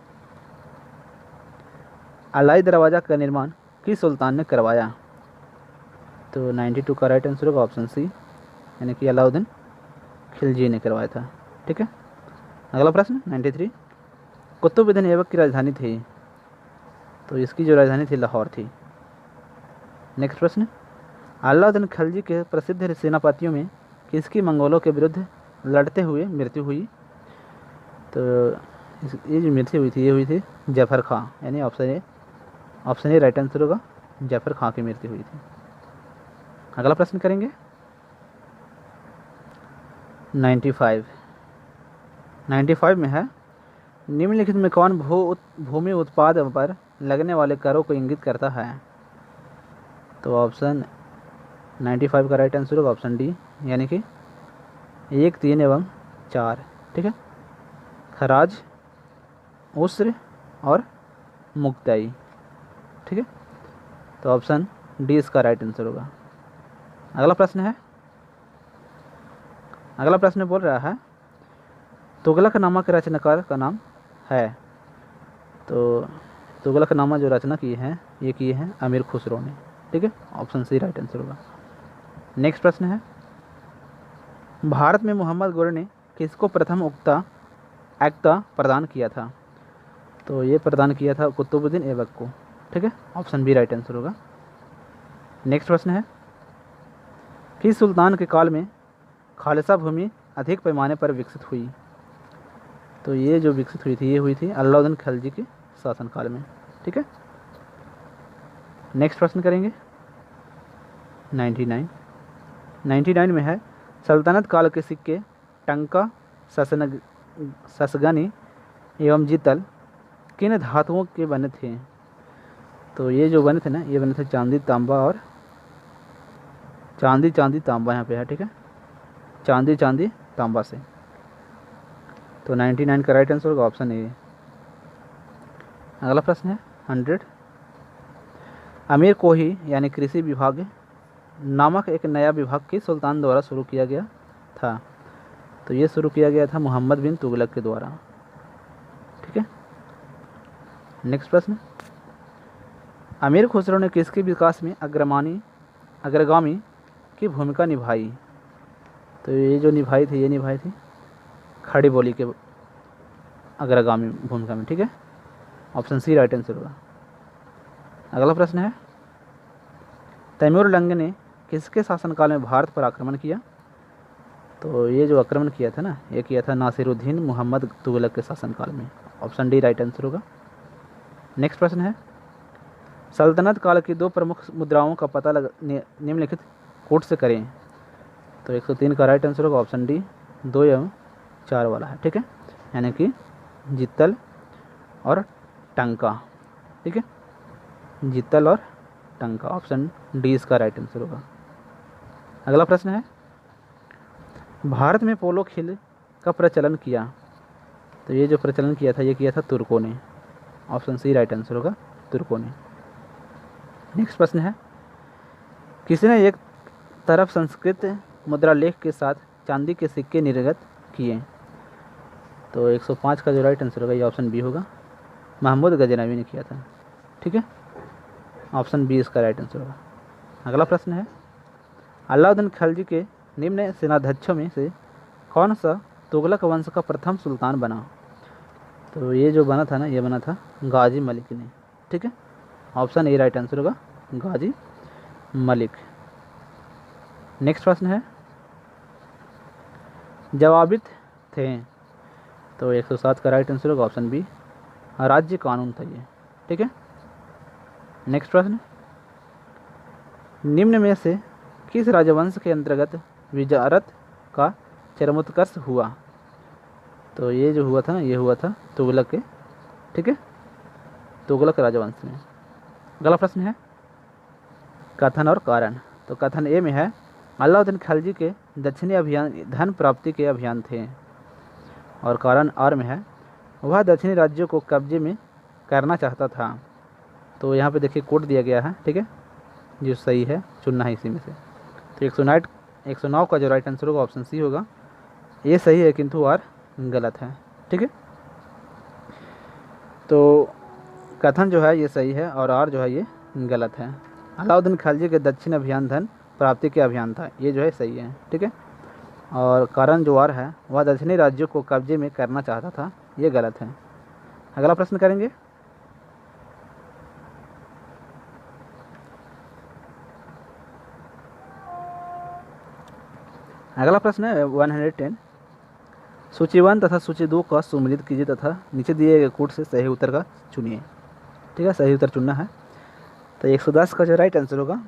अलाई दरवाज़ा का निर्माण किस सुल्तान ने करवाया? तो 92 का राइट आंसर होगा, ऑप्शन सी यानी कि अलाउद्दीन खिलजी ने करवाया था। ठीक है, अगला प्रश्न 93, कुतुबुद्दीन ऐबक की राजधानी थी? तो इसकी जो राजधानी थी लाहौर थी। नेक्स्ट प्रश्न, अलाउद्दीन खिलजी के प्रसिद्ध सेनापतियों में किसकी मंगोलों के विरुद्ध लड़ते हुए मृत्यु हुई? तो ये जो मृत्यु हुई थी, ये हुई थी जफर खां, यानी ऑप्शन ए राइट आंसर होगा, जफर खां की मृत्यु हुई थी। अगला प्रश्न करेंगे 95 में है, निम्नलिखित में कौन भूमि उत्पाद पर लगने वाले करों को इंगित करता है? तो ऑप्शन 95 का राइट आंसर होगा, ऑप्शन डी यानी कि 1, 3 एवं 4। ठीक है, खराज, उस्र और मुक्ताई। ठीक है, तो ऑप्शन डी इसका राइट आंसर होगा। अगला प्रश्न बोल रहा है, तुगलकनामा के रचनाकार का नाम है? तो तुगलकनामा जो रचना की है, ये किए हैं अमीर खुसरो ने। ठीक है, ऑप्शन सी राइट आंसर होगा। नेक्स्ट प्रश्न है, भारत में मोहम्मद गोरे ने किसको प्रथम एक्ता प्रदान किया था? तो ये प्रदान किया था कुतुबुद्दीन ऐबक को। ठीक है, ऑप्शन बी राइट आंसर होगा। नेक्स्ट प्रश्न है, किस सुल्तान के काल में खालसा भूमि अधिक पैमाने पर विकसित हुई? तो ये जो विकसित हुई थी, ये हुई थी अलाउद्दीन खिलजी के शासनकाल में। ठीक है, नेक्स्ट प्रश्न करेंगे 99 में है, सल्तनत काल के सिक्के टंका, ससगनी एवं जीतल किन धातुओं के बने थे? तो ये जो बने थे ना, ये बने थे चांदी, तांबा और चांदी तांबा यहाँ पे है। ठीक है, चांदी तांबा से। तो 99 का राइट आंसर होगा, ऑप्शन ए। अगला प्रश्न है 100, अमीर कोही यानी कृषि विभाग नामक एक नया विभाग किस सुल्तान द्वारा शुरू किया गया था? तो ये शुरू किया गया था मोहम्मद बिन तुगलक के द्वारा। ठीक है, नेक्स्ट प्रश्न, अमीर खुसरो ने किसके विकास में अग्रगामी की भूमिका निभाई? तो ये जो निभाई थी, ये निभाई थी खड़ी बोली के अग्रगामी भूमिका में, ठीक है। ऑप्शन सी राइट आंसर होगा। अगला प्रश्न है, तैमूर लंग ने किसके शासनकाल में भारत पर आक्रमण किया? तो ये जो आक्रमण किया था ना, ये किया था नासिरुद्दीन मोहम्मद तुगलक के शासनकाल में। ऑप्शन डी राइट आंसर होगा। नेक्स्ट प्रश्न है, सल्तनत काल की 2 प्रमुख मुद्राओं का पता निम्नलिखित कोट से करें। तो 103 का राइट आंसर होगा ऑप्शन डी 2 एवं 4 वाला है, ठीक है, यानी कि जित्तल और टंका, ठीक है, जित्तल और टंका। ऑप्शन डी इसका राइट आंसर होगा। अगला प्रश्न है, भारत में पोलो खेल का प्रचलन किया? तो ये जो प्रचलन किया था, ये किया था तुर्कों ने। ऑप्शन सी राइट आंसर होगा, तुर्कों ने। नेक्स्ट प्रश्न है, किसने एक तरफ संस्कृत मुद्रा लेख के साथ चांदी के सिक्के निर्गत किए? तो 105 का जो राइट आंसर होगा, ये ऑप्शन बी होगा, महमूद गजनवी ने किया था, ठीक है। ऑप्शन बी इसका राइट आंसर होगा। अगला प्रश्न है, अलाउद्दीन खिलजी के निम्न सेनाध्यक्षों में से कौन सा तुगलक वंश का प्रथम सुल्तान बना? तो ये जो बना था ना, ये बना था गाजी मलिक ने, ठीक है। ऑप्शन ए राइट आंसर होगा, गाजी मलिक। नेक्स्ट प्रश्न है, जवाबित थे? तो 107 का राइट आंसर होगा, ऑप्शन बी राज्य कानून था ये, ठीक है। नेक्स्ट प्रश्न, निम्न में से किस राजवंश के अंतर्गत विजारत का चरमोत्कर्ष हुआ? तो ये जो हुआ था ना, ये हुआ था तुगलक के, ठीक है, तुगलक राजवंश में। अगला प्रश्न है, कथन और कारण। तो कथन ए में है, अलाउद्दीन खिलजी के दक्षिणी अभियान धन प्राप्ति के अभियान थे, और कारण आर में है, वह दक्षिणी राज्यों को कब्जे में करना चाहता था। तो यहाँ पे देखिए कोड दिया गया है, ठीक है, जो सही है चुनना है इसी में से। तो 109 का जो राइट आंसर होगा ऑप्शन सी होगा, ये सही है किंतु आर गलत है, ठीक है। तो कथन जो है ये सही है और आर जो है ये गलत है। अलाउद्दीन खिलजी के दक्षिण अभियान धन प्राप्ति के अभियान था, ये जो है सही है, ठीक है। और कारण जो आर है, वह दक्षिणी राज्यों को कब्जे में करना चाहता था, ये गलत है। अगला प्रश्न करेंगे, अगला प्रश्न है 110, सूची 1 तथा सूची 2 का सुमेलित कीजिए तथा नीचे दिए गए कोड से सही उत्तर का चुनिए, ठीक है, सही उत्तर चुनना है। तो 110 का जो राइट आंसर होगा,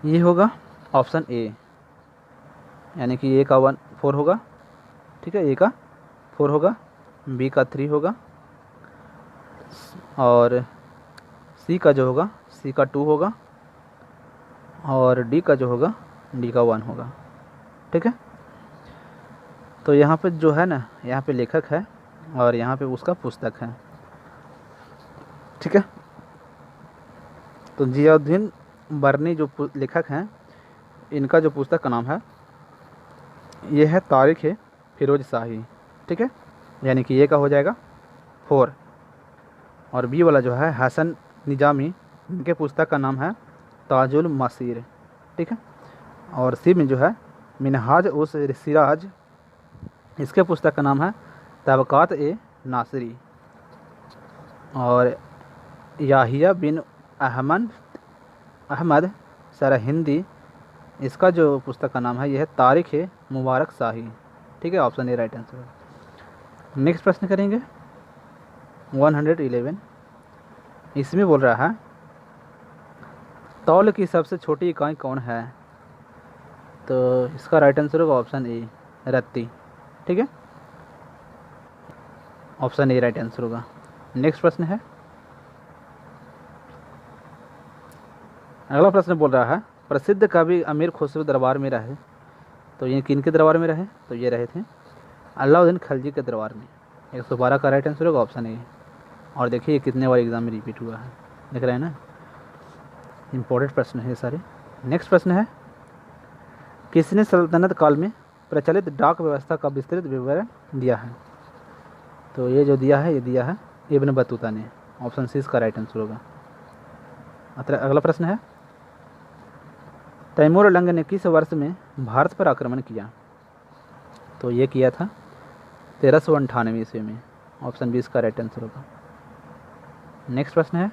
ये होगा ऑप्शन ए, यानी कि ए का 4 होगा, ठीक है, ए का 4 होगा, बी का 3 होगा, और सी का जो होगा, सी का 2 होगा, और डी का जो होगा, डी का 1 होगा, ठीक है। तो यहाँ पे जो है ना, यहाँ पे लेखक है और यहाँ पे उसका पुस्तक है, ठीक है। तो जियाउद्दीन बरनी जो लेखक हैं, इनका जो पुस्तक का नाम है, ये है तारीख फिरोज शाही, ठीक है, यानी कि ये का हो जाएगा 4, और बी वाला जो है हसन निजामी, इनके पुस्तक का नाम है ताजुल मसीर, ठीक है, और सी में जो है मिनहाज उस सिराज, इसके पुस्तक का नाम है तबकात ए नासरी, और याहिया बिन अहमद सरहिंदी, इसका जो पुस्तक का नाम है, यह है तारीख मुबारक शाही, ठीक है, ऑप्शन ए राइट आंसर है। नेक्स्ट प्रश्न करेंगे 111, इसमें बोल रहा है, तौल की सबसे छोटी इकाई कौन है? तो इसका राइट आंसर होगा ऑप्शन ए रत्ती, ठीक है, ऑप्शन ए राइट आंसर होगा। नेक्स्ट प्रश्न है, अगला प्रश्न बोल रहा है, प्रसिद्ध कवि अमीर खुसरो दरबार में रहे। तो ये किन के दरबार में रहे? तो ये रहे थे अलाउद्दीन खिलजी के दरबार में। 112 का राइट आंसर होगा ऑप्शन ए। और देखिए कितने बार एग्जाम में रिपीट हुआ है, देख रहे हैं ना, इंपॉर्टेंट प्रश्न है सारे। नेक्स्ट प्रश्न है, किसने सल्तनत काल में प्रचलित डाक व्यवस्था का विस्तृत विवरण दिया है? तो ये जो दिया है, ये दिया है इब्न बतूता ने। ऑप्शन सी इसका राइट आंसर होगा। अगला प्रश्न है, तैमूर लंग ने किस वर्ष में भारत पर आक्रमण किया? तो ये किया था 1398 ईस्वी में। ऑप्शन बी इसका राइट आंसर होगा। नेक्स्ट प्रश्न है,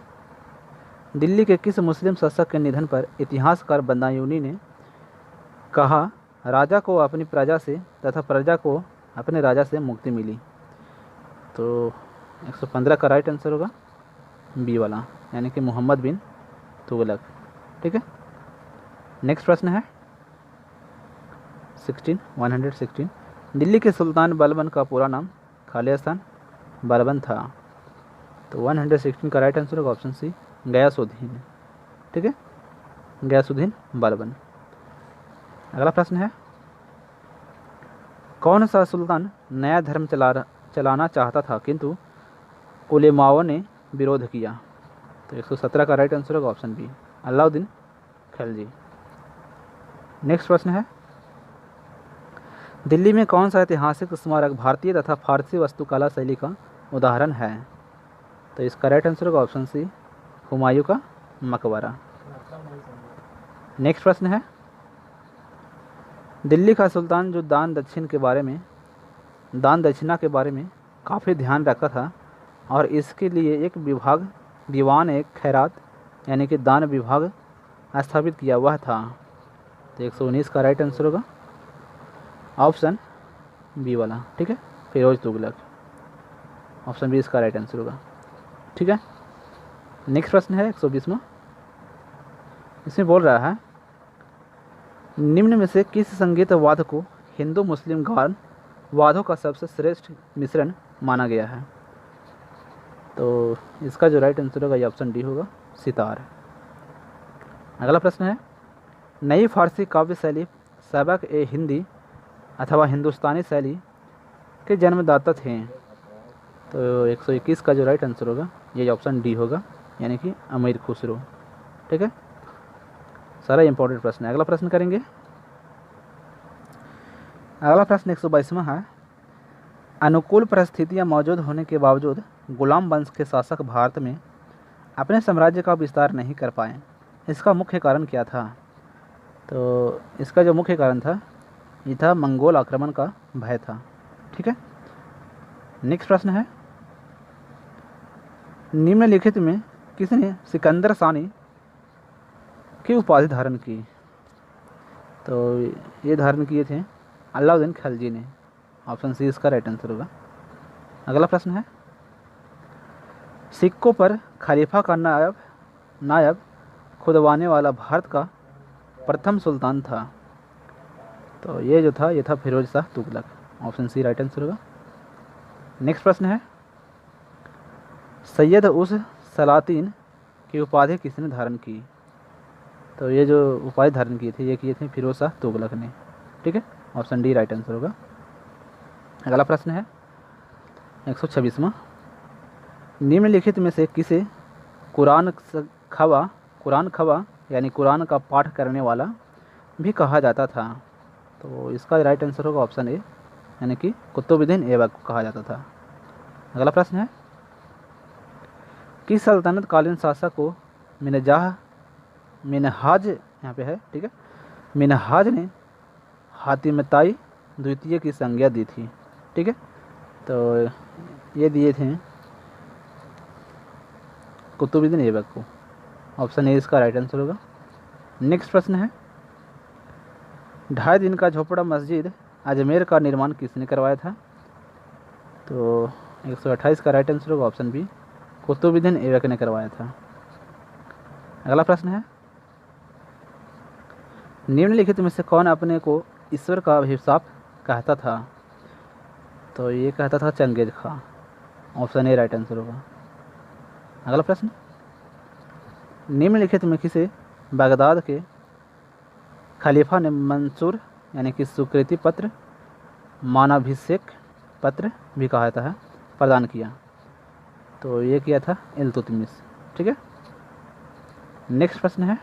दिल्ली के किस मुस्लिम शासक के निधन पर इतिहासकार बदायूनी ने कहा राजा को अपनी प्रजा से तथा प्रजा को अपने राजा से मुक्ति मिली? तो 115 का राइट आंसर होगा बी वाला, यानी कि मोहम्मद बिन तुगलक। ठीक है। नेक्स्ट प्रश्न है 116 दिल्ली के सुल्तान बलबन का पूरा नाम खालिस्तान बलबन था। तो 116 का राइट आंसर होगा ऑप्शन सी गयासुद्दीन। ठीक है, गयासुद्दीन बलबन। अगला प्रश्न है, कौन सा सुल्तान नया धर्म चलाना चाहता था किंतु उलेमाओं ने विरोध किया? तो 117 का राइट आंसर होगा option B Alauddin Khilji. Next प्रश्न है, दिल्ली में कौन सा ऐतिहासिक स्मारक भारतीय तथा फारसी वास्तुकला शैली का उदाहरण है? तो इसका राइट आंसर होगा ऑप्शन सी हुमायूं का मकबरा। नेक्स्ट प्रश्न है, दिल्ली का सुल्तान जो दान दक्षिणा के बारे में काफ़ी ध्यान रखा था और इसके लिए एक विभाग दीवान एक खैरात यानी कि दान विभाग स्थापित किया हुआ था? तो 119 का राइट आंसर होगा ऑप्शन बी वाला। ठीक है, फिरोज तुगलक। ऑप्शन बी इसका राइट आंसर होगा। ठीक है। नेक्स्ट प्रश्न है 120वां। इसमें बोल रहा है, निम्न में से किस संगीत वाद्य को हिंदू मुस्लिम गान वाद्यों का सबसे श्रेष्ठ मिश्रण माना गया है? तो इसका जो राइट आंसर होगा ये ऑप्शन डी होगा सितार। अगला प्रश्न है, नई फारसी काव्य शैली सबक ए हिंदी अथवा हिंदुस्तानी शैली के जन्मदाता थे? तो 121 का जो राइट आंसर होगा ये ऑप्शन डी होगा, यानी कि अमीर खुसरो। ठीक है, सारा इंपॉर्टेंट प्रश्न है। अगला प्रश्न करेंगे। अगला प्रश्न 122वां है, अनुकूल परिस्थितियां मौजूद होने के बावजूद गुलाम वंश के शासक भारत में अपने साम्राज्य का विस्तार नहीं कर पाए, इसका मुख्य कारण क्या था? तो इसका जो मुख्य कारण था ये था मंगोल आक्रमण का भय था। ठीक है। नेक्स्ट प्रश्न है, निम्नलिखित में किसने सिकंदर सानी की उपाधि धारण की? तो ये धारण किए थे अलाउद्दीन खिलजी ने। ऑप्शन सी इसका राइट आंसर होगा। अगला प्रश्न है, सिक्कों पर खलीफा का नायब खुदवाने वाला भारत का प्रथम सुल्तान था? तो ये जो था ये था Firoz Shah Tughlaq. Option C right answer होगा। नेक्स्ट प्रश्न है, सैयद उस सलातीन की उपाधि किसने धारण की? तो ये जो उपाधि धारण किए थे ये किए थे फिरोज शाह तुगलक ने। ठीक है, ऑप्शन डी राइट आंसर होगा। अगला प्रश्न है 126वां, निम्नलिखित में से किसे कुरान खवा यानी कुरान का पाठ करने वाला भी कहा जाता था? तो इसका राइट आंसर होगा ऑप्शन ए, यानी कि कुतुबुद्दीन ऐबक को कहा जाता था। अगला प्रश्न है, किस सल्तनत कालीन शासक को मिनहाज यहाँ पे है, ठीक है, मिनहाज ने हातिमताई द्वितीय की संज्ञा दी थी? ठीक है, तो ये दिए थे कुतुबुद्दीन ऐबक को। ऑप्शन ए इसका राइट आंसर होगा। नेक्स्ट प्रश्न है, 2.5 दिन का झोपड़ा मस्जिद अजमेर का निर्माण किसने करवाया था? तो 128 का राइट आंसर होगा ऑप्शन बी, कुतुबुद्दीन ऐबक ने करवाया था। अगला प्रश्न है, निम्नलिखित में से कौन अपने को ईश्वर का अभिशाप कहता था? तो ये कहता था Changez Khan. Option A right answer होगा। अगला प्रश्न, निम्नलिखित में किसे बगदाद के खलीफा ने मंसूर यानी कि स्वीकृति पत्र मानाभिषेक पत्र भी कहा जाता है प्रदान किया? तो ये किया था इल्तुतमिश। ठीक है। नेक्स्ट प्रश्न है,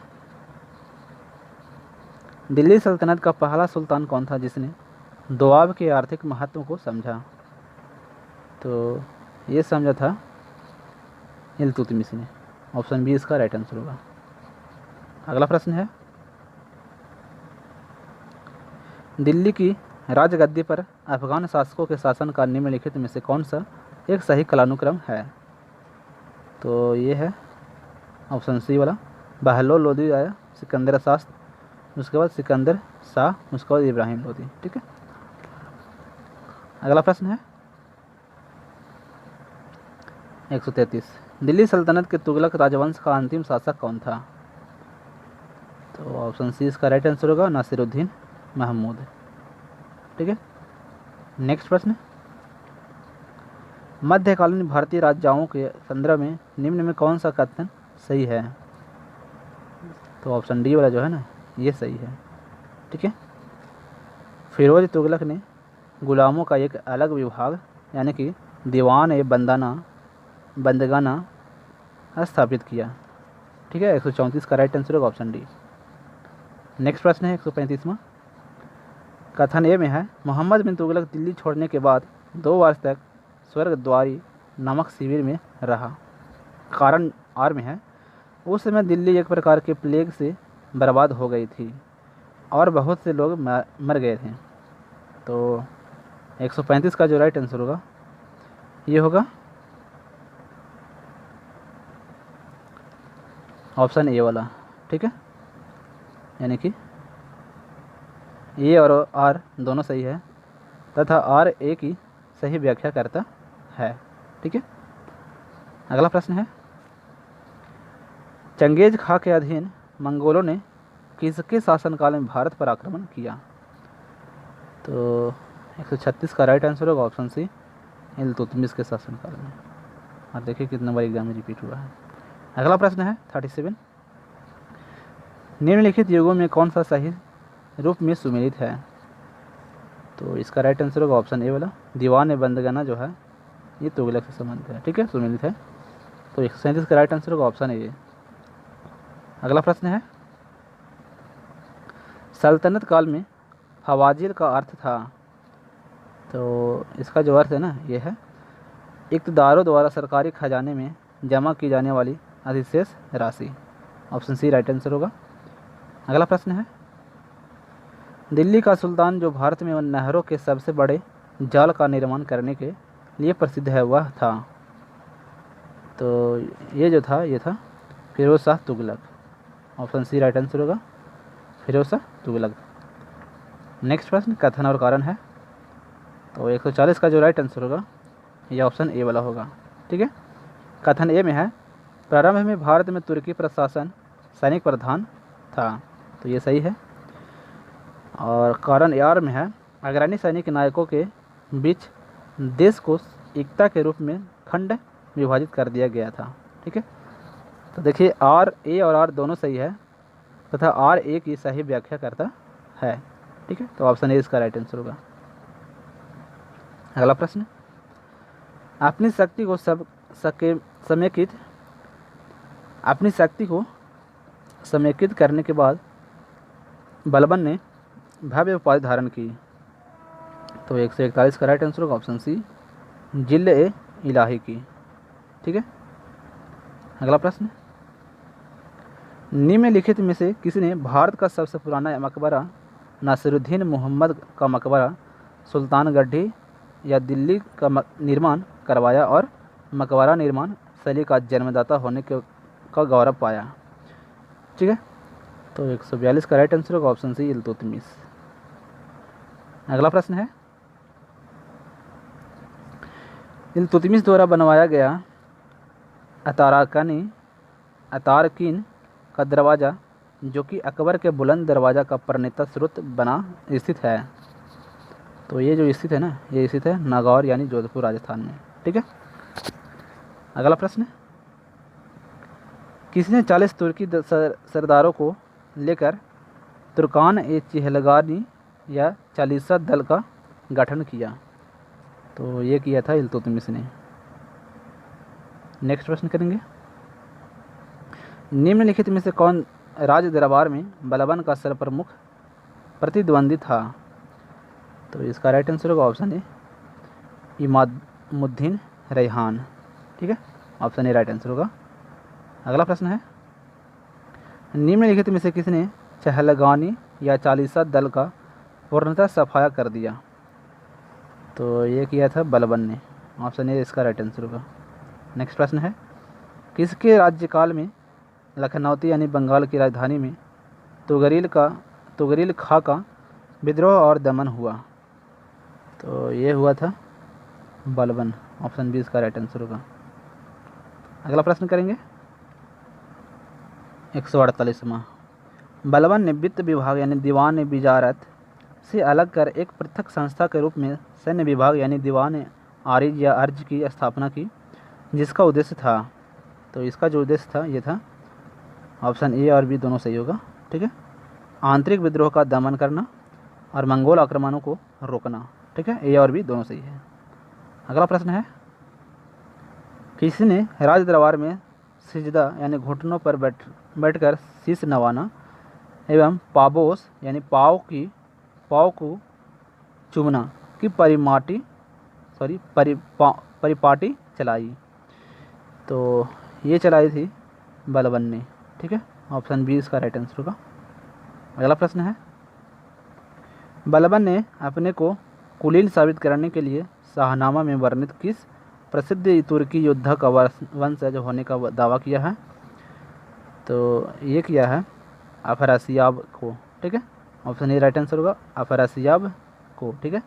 दिल्ली सल्तनत का पहला सुल्तान कौन था जिसने दोआब के आर्थिक महत्व को समझा? तो ये समझा था इल्तुतमिश ने। ऑप्शन बी इसका राइट आंसर होगा। अगला प्रश्न है, दिल्ली की राजगद्दी पर अफगान शासकों के शासन का निम्नलिखित में से कौन सा एक सही कालानुक्रम है? तो ये है ऑप्शन सी वाला, बहलोल लोदी आया, सिकंदर शाह, उसके बाद सिकंदर शाह, उसके बाद इब्राहिम लोदी। ठीक है। अगला प्रश्न है 133, दिल्ली सल्तनत के तुगलक राजवंश का अंतिम शासक कौन था? तो ऑप्शन सी इसका राइट आंसर होगा नासिरुद्दीन महमूद। ठीक है। नेक्स्ट प्रश्न, मध्यकालीन भारतीय राजाओं के संदर्भ में निम्न में कौन सा कथन सही है? तो ऑप्शन डी वाला जो है ना, ये सही है। ठीक है। फिरोज तुगलक ने गुलामों का एक अलग विभाग यानी कि दीवान ए बंदगाना स्थापित किया। ठीक है। 134 का राइट आंसर होगा ऑप्शन डी। नेक्स्ट प्रश्न है 135वां, कथन ए में है, मोहम्मद बिन तुगलक दिल्ली छोड़ने के बाद 2 वर्ष तक स्वर्गद्वारी नामक शिविर में रहा। कारण आर में है, उस समय दिल्ली एक प्रकार के प्लेग से बर्बाद हो गई थी और बहुत से लोग मर गए थे। तो 135 का जो राइट आंसर होगा ये होगा ऑप्शन ए वाला। ठीक है। यानी कि ए और आर दोनों सही है तथा आर ए की सही व्याख्या करता है। ठीक है। अगला प्रश्न है, चंगेज खां के अधीन मंगोलों ने किसके शासनकाल में भारत पर आक्रमण किया? तो 136 का राइट आंसर होगा ऑप्शन सी इल्तुतमिश के शासनकाल में। और देखिए कितने बार एग्जाम में रिपीट हुआ है। अगला प्रश्न है 37, निम्नलिखित युगों में कौन सा सही रूप में सुमेलित है? तो इसका राइट आंसर होगा ऑप्शन ए वाला, दीवान ए बंदगाना जो है ये तुगलक से संबंधित है। ठीक है, सुमेलित है। तो 137 का राइट आंसर होगा ऑप्शन ए। अगला प्रश्न है, सल्तनत काल में फवाजिल का अर्थ था? तो इसका जो अर्थ है ना ये है, इक़्तिदारों द्वारा सरकारी खजाने में जमा की जाने वाली अधिशेष राशि। ऑप्शन सी राइट आंसर होगा। अगला प्रश्न है, दिल्ली का सुल्तान जो भारत में उन नहरों के सबसे बड़े जाल का निर्माण करने के लिए प्रसिद्ध है वह था? तो ये जो था ये था Firoz Shah Tughlaq. Option C right answer होगा फिरोज शाह तुगलक। नेक्स्ट प्रश्न कथन और कारण है। तो 140 का जो राइट आंसर होगा ये ऑप्शन ए वाला होगा। ठीक है। कथन ए में है, प्रारंभ में भारत में तुर्की प्रशासन सैनिक प्रधान था। तो ये सही है। और कारण आर में है, अग्रणी सैनिक नायकों के बीच देश को एकता के रूप में खंड विभाजित कर दिया गया था। ठीक है। तो देखिए आर ए और आर दोनों सही है तथा आर ए की सही व्याख्या करता है। ठीक है। तो ऑप्शन ए इसका राइट आंसर होगा। अगला प्रश्न, अपनी शक्ति को समेकित करने के बाद बलबन ने भव्य उपाधि धारण की। तो 141 का राइट आंसर होगा ऑप्शन सी जिले ए इलाही की। ठीक है। अगला प्रश्न, निम्नलिखित में से किसने भारत का सबसे पुराना मकबरा नासिरुद्दीन मोहम्मद का मकबरा सुल्तानगढ़ी या दिल्ली का निर्माण करवाया और मकबरा निर्माण शैली का जन्मदाता होने का गौरव पाया? ठीक है। तो 142 का राइट आंसर होगा ऑप्शन सी इल्तुतमिश। अगला प्रश्न है, इल्तुतमिश द्वारा बनवाया गया अतारकीन का दरवाज़ा जो कि अकबर के बुलंद दरवाज़ा का प्रणेता स्रोत बना स्थित है। तो ये जो स्थित है ना ये स्थित है नागौर यानी जोधपुर राजस्थान में। ठीक है। अगला प्रश्न, किसने 40 तुर्की सरदारों को लेकर तुर्कान ए चिहलगानी या चालीसा दल का गठन किया? तो ये किया था इल्तुतमिश ने। नेक्स्ट प्रश्न करेंगे, निम्नलिखित में से कौन राज दरबार में बलबन का सर्वप्रमुख प्रतिद्वंदी था? तो इसका राइट आंसर होगा ऑप्शन ए इमामुद्दीन रैहान। ठीक है। ऑप्शन ए राइट आंसर होगा। अगला प्रश्न है, निम्नलिखित में से किसने चहलगानी या चालीसा दल का पूर्णतः सफाया कर दिया? तो ये किया था बलबन ने। ऑप्शन ए इसका राइट आंसर होगा। नेक्स्ट प्रश्न है, किसके राज्यकाल में लखनौती यानी बंगाल की राजधानी में तुगरील खां का विद्रोह और दमन हुआ? तो ये हुआ था बलबन। ऑप्शन बी इसका राइट आंसर होगा। अगला प्रश्न करेंगे 148वां, बलबन ने वित्त विभाग यानी दीवान विजारत से अलग कर एक पृथक संस्था के रूप में सैन्य विभाग यानी दीवान आरिज या अर्ज की स्थापना की, जिसका उद्देश्य था, तो इसका जो उद्देश्य था ये था, ऑप्शन ए और बी दोनों सही होगा। ठीक है, आंतरिक विद्रोह का दमन करना और मंगोल आक्रमणों को रोकना। ठीक है, ए और बी दोनों सही है। अगला प्रश्न है, किसने राज दरबार में सिजदा यानी घुटनों पर बैठकर शीश नवाना एवं पाबोस यानी पाव को चूमना की परिपाटी चलाई? तो ये चलाई थी बलबन ने। ठीक है, ऑप्शन बी इसका राइट आंसर होगा। अगला प्रश्न है, बलबन ने अपने को कुलीन साबित करने के लिए शाहनामा में वर्णित किस प्रसिद्ध तुर्की योद्धा का वंशज होने का दावा किया है? तो ये किया है अफरासियाब को। ठीक है, ऑप्शन ए राइट आंसर होगा, अफरासियाब को। ठीक है,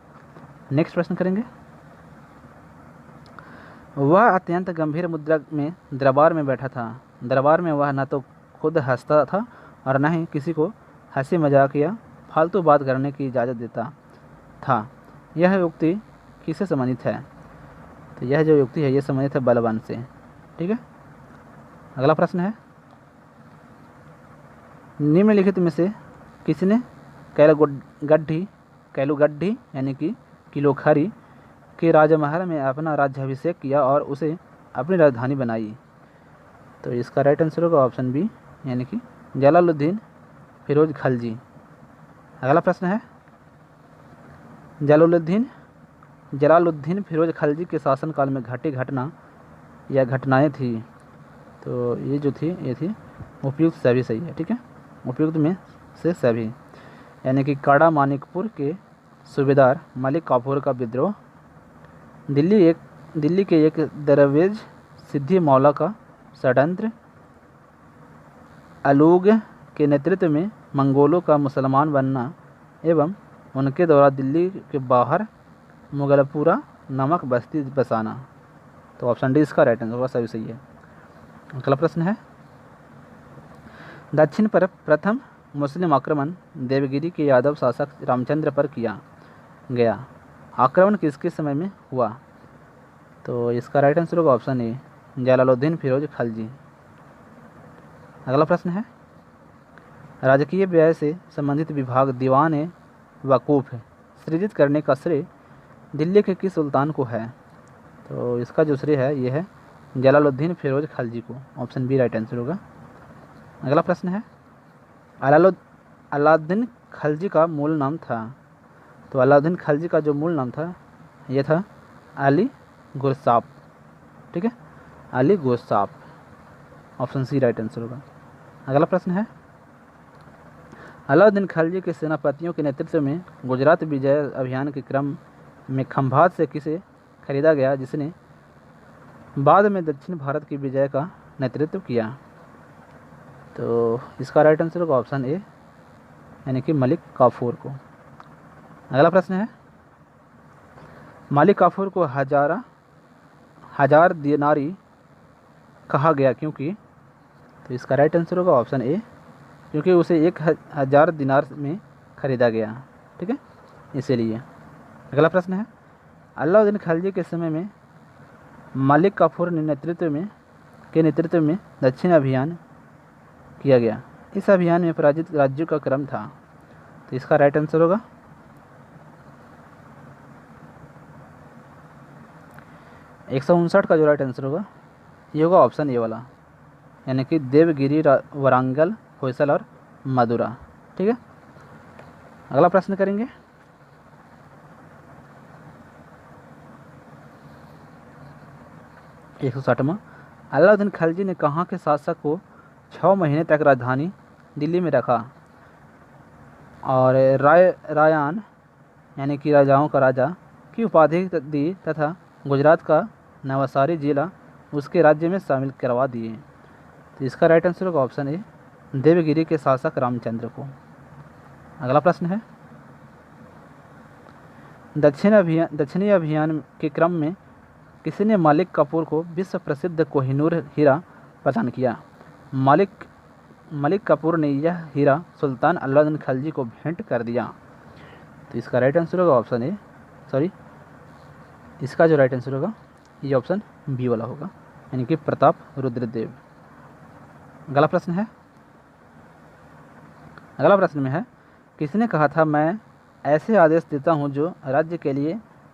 नेक्स्ट प्रश्न करेंगे, वह अत्यंत गंभीर मुद्रा में दरबार में बैठा था। दरबार में वह न तो खुद हंसता था और न ही किसी को हंसी मजाक या फालतू बात करने की इजाज़त देता था। यह युक्ति किससे संबंधित है? तो यह जो युक्ति है ये संबंधित है बलबन से। ठीक है, अगला प्रश्न है, निम्नलिखित में से किसने कैलुगड्ढी यानी कि किलोखरी के राजमहल में अपना राज्याभिषेक किया और उसे अपनी राजधानी बनाई? तो इसका राइट आंसर होगा ऑप्शन बी यानी कि जलालुद्दीन फिरोज खलजी। अगला प्रश्न है, जलालुद्दीन फिरोज खलजी के शासनकाल में घटी घटना या घटनाएं थी? तो ये जो थी ये थी उपयुक्त सभी सही है। ठीक है, उपयुक्त में से सभी, यानी कि काड़ा मानिकपुर के सूबेदार मलिक काफूर का विद्रोह, दिल्ली के एक दरवेज सिद्धी मौला का षड्यंत्र, अलूग के नेतृत्व में मंगोलों का मुसलमान बनना एवं उनके द्वारा दिल्ली के बाहर मुगलपुरा नामक बस्ती बसाना। तो ऑप्शन डी इसका राइट आंसर होगा, सभी सही है। अगला प्रश्न है, दक्षिण पर प्रथम मुस्लिम आक्रमण देवगिरी के यादव शासक रामचंद्र पर किया गया। आक्रमण किसके समय में हुआ? तो इसका राइट आंसर होगा ऑप्शन ए जलालुद्दीन फिरोज खलजी। अगला प्रश्न है, राजकीय व्यय से संबंधित विभाग दीवान वकूफ़ सृजित करने का श्रेय दिल्ली के किस सुल्तान को है? तो इसका जो श्रेय है ये है जलालुद्दीन फिरोज खलजी को। ऑप्शन बी राइट आंसर होगा। अगला प्रश्न है, अलाउद्दीन खलजी का मूल नाम था? तो अलाउद्दीन खलजी का जो मूल नाम था ये था अली गुरसाप। ठीक है, अली गुरसाप। ऑप्शन सी राइट आंसर होगा। अगला प्रश्न है, अलाउद्दीन खलजी के सेनापतियों के नेतृत्व में गुजरात विजय अभियान के क्रम में खंभात से किसे खरीदा गया, जिसने बाद में दक्षिण भारत की विजय का नेतृत्व किया? तो इसका राइट आंसर होगा ऑप्शन ए यानी कि मलिक काफूर को। अगला प्रश्न है, मलिक काफूर को हजार दिनारी कहा गया क्योंकि? तो इसका राइट आंसर होगा ऑप्शन ए क्योंकि उसे 1000 दिनार में खरीदा गया। ठीक है, इसीलिए। अगला प्रश्न है, अलाउद्दीन खलजी के समय में मलिक काफूर के नेतृत्व में दक्षिण अभियान किया गया। इस अभियान में पराजित राज्यों का क्रम था? तो इसका राइट आंसर होगा 159 का जो राइट आंसर होगा ये होगा ऑप्शन ए वाला, यानी कि देवगिरी, वारंगल, होयसल और मदुरा। ठीक है, अगला प्रश्न करेंगे, 160वां, अलाउद्दीन खलजी ने कहाँ के शासक को 6 महीने तक राजधानी दिल्ली में रखा और रायान यानी कि राजाओं का राजा की उपाधि दी तथा गुजरात का नवसारी जिला उसके राज्य में शामिल करवा दिए। तो इसका राइट आंसर होगा ऑप्शन ए, देवगिरी के शासक रामचंद्र को। अगला प्रश्न है, दक्षिणी अभियान के क्रम में किसने मालिक काफूर को विश्व प्रसिद्ध कोहिनूर हीरा प्रदान किया? मलिक काफूर ने यह हीरा सुल्तान अलाउद्दीन खिलजी को भेंट कर दिया। तो इसका राइट आंसर होगा ऑप्शन ए, इसका जो राइट आंसर होगा ये ऑप्शन बी वाला होगा, यानी कि प्रताप रुद्रदेव। अगला प्रश्न में है, किसने कहा था मैं ऐसे आदेश देता हूँ जो राज्य के लिए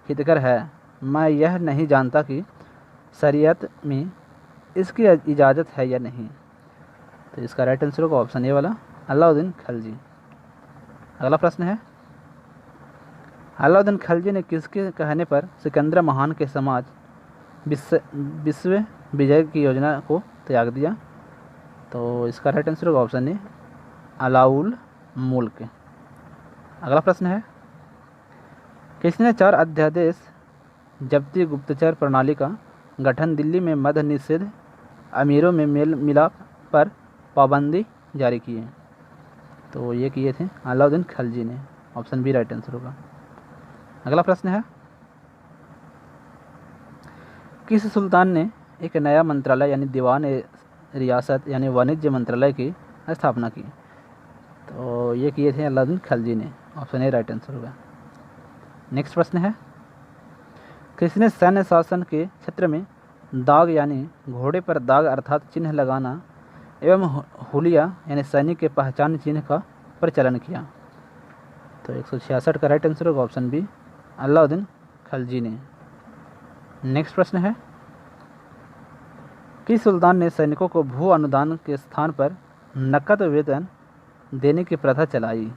हितकर है, मैं यह नहीं जानता कि शरीयत में इसकी इजाज़त है या नहीं। तो इसका राइट आंसर होगा ऑप्शन ए वाला, अलाउद्दीन खिलजी। अगला प्रश्न है, अलाउद्दीन खिलजी ने किसके कहने पर सिकंदर महान के समाज विश्व विजय की योजना को त्याग दिया? तो इसका राइट आंसर होगा ऑप्शन ए, अलाउल मुल्क। अगला प्रश्न है, किसने 4 अध्यादेश जब्ती गुप्तचर प्रणाली का गठन, दिल्ली में मद्य निषेध, अमीरों में मेल मिलाप पर पाबंदी जारी किए? तो ये किए थे अलाउद्दीन खिलजी ने, ऑप्शन बी राइट आंसर होगा। अगला प्रश्न है, किस सुल्तान ने एक नया मंत्रालय यानी दीवान रियासत यानी वाणिज्य मंत्रालय की स्थापना की? तो ये किए थे अलाउद्दीन खिलजी ने, ऑप्शन ए राइट आंसर होगा। नेक्स्ट प्रश्न है, किसने सैन्य शासन के क्षेत्र में दाग यानी घोड़े पर दाग अर्थात चिन्ह लगाना एवं हुलिया यानी सैनिक के पहचान चिन्ह का प्रचलन किया? तो 166 का राइट आंसर होगा ऑप्शन बी, अलाउद्दीन खिलजी ने। नेक्स्ट प्रश्न है, किस सुल्तान ने सैनिकों को भू अनुदान के स्थान पर नकद वेतन देने की प्रथा चलाई?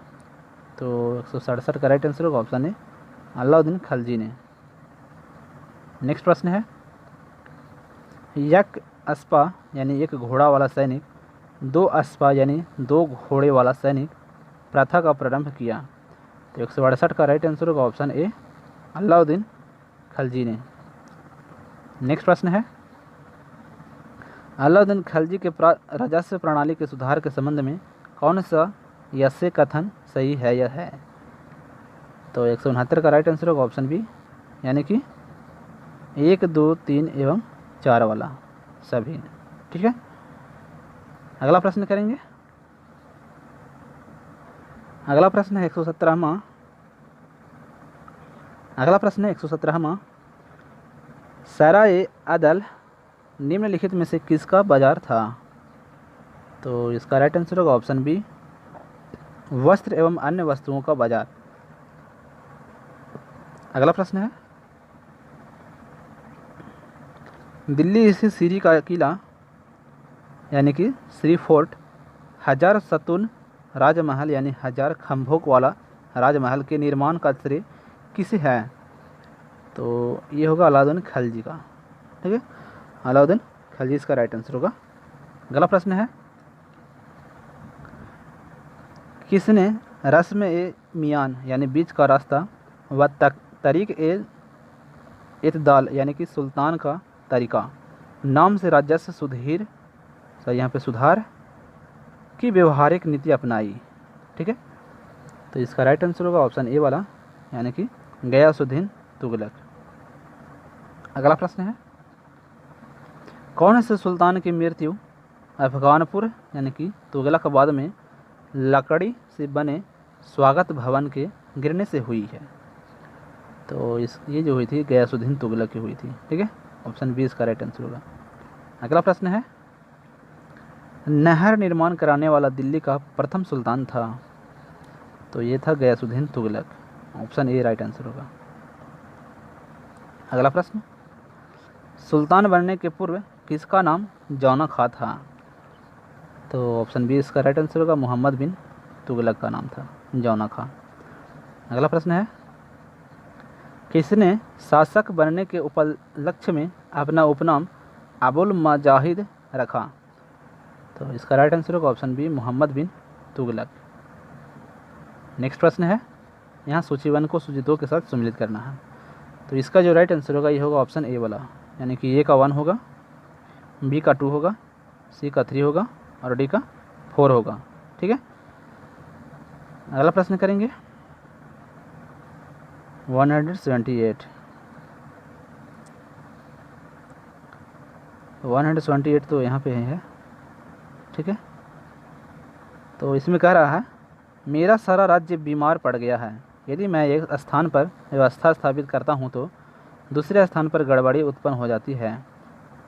तो 167 का राइट आंसर होगा ऑप्शन ए, अलाउद्दीन खिलजी ने। नेक्स्ट प्रश्न है, यक अस्पा यानी एक घोड़ा वाला सैनिक, 2 अस्पा यानी 2 घोड़े वाला सैनिक प्रथा का प्रारंभ किया? तो 168 का राइट आंसर होगा ऑप्शन ए, अलाउद्दीन खिलजी ने। नेक्स्ट प्रश्न है, अलाउद्दीन खिलजी के राजस्व प्रणाली के सुधार के संबंध में कौन सा यसे कथन सही है या है? तो 169 का राइट आंसर होगा ऑप्शन बी, यानी कि 1, 2, 3 एवं 4 वाला सभी। ठीक है, अगला प्रश्न करेंगे। अगला प्रश्न है 117वां। अगला प्रश्न है 117वां, सराय अदल निम्नलिखित में से किसका बाजार था? तो इसका राइट आंसर होगा ऑप्शन बी, वस्त्र एवं अन्य वस्तुओं का बाजार। अगला प्रश्न है, दिल्ली स्थित सीरी का किला यानी कि श्री फोर्ट 1000 सतून राजमहल यानी 1000 खंभों वाला राजमहल के निर्माण का श्रेय किसे है? तो ये होगा अलाउद्दीन खिलजी का। ठीक है, अलाउद्दीन खिलजी इसका राइट आंसर होगा। अगला प्रश्न है, किसने रस्म ए मियान यानी बीच का रास्ता व तरीक ए इतदाल यानी कि सुल्तान का तरीका नाम से राजस्व यहाँ पे सुधार की व्यवहारिक नीति अपनाई? ठीक है, तो इसका राइट आंसर होगा ऑप्शन ए वाला, यानी कि गयासुद्दीन तुगलक। अगला प्रश्न है, कौन से सुल्तान की मृत्यु अफगानपुर यानी कि तुगलकाबाद में लकड़ी से बने स्वागत भवन के गिरने से हुई है? तो ये जो हुई थी गयासुद्दीन तुगलक की हुई थी। ठीक है, ऑप्शन बी इसका राइट आंसर होगा। अगला प्रश्न है, नहर निर्माण कराने वाला दिल्ली का प्रथम सुल्तान था? तो ये था Ghiyasuddin Tughlaq, option A right answer होगा। अगला प्रश्न, सुल्तान बनने के पूर्व किसका नाम जौना खां था? तो ऑप्शन बी इसका राइट आंसर होगा, मोहम्मद बिन तुगलक का नाम था जौना खां। अगला प्रश्न है, किसने शासक बनने के उपलक्ष्य में अपना उपनाम अबुल मजाहिद रखा? तो इसका राइट आंसर होगा ऑप्शन बी, मोहम्मद बिन तुगलक। नेक्स्ट प्रश्न है, यहाँ सूची 1 को सूची 2 के साथ सम्मिलित करना है। तो इसका जो राइट आंसर होगा ये होगा ऑप्शन ए वाला, यानी कि ए का 1 होगा, बी का 2 होगा, सी का 3 होगा और डी का 4 होगा। ठीक है, अगला प्रश्न करेंगे 178। 178 तो यहाँ पे है। ठीक है, तो इसमें कह रहा है मेरा सारा राज्य बीमार पड़ गया है, यदि मैं एक स्थान पर व्यवस्था स्थापित करता हूँ तो दूसरे स्थान पर गड़बड़ी उत्पन्न हो जाती है,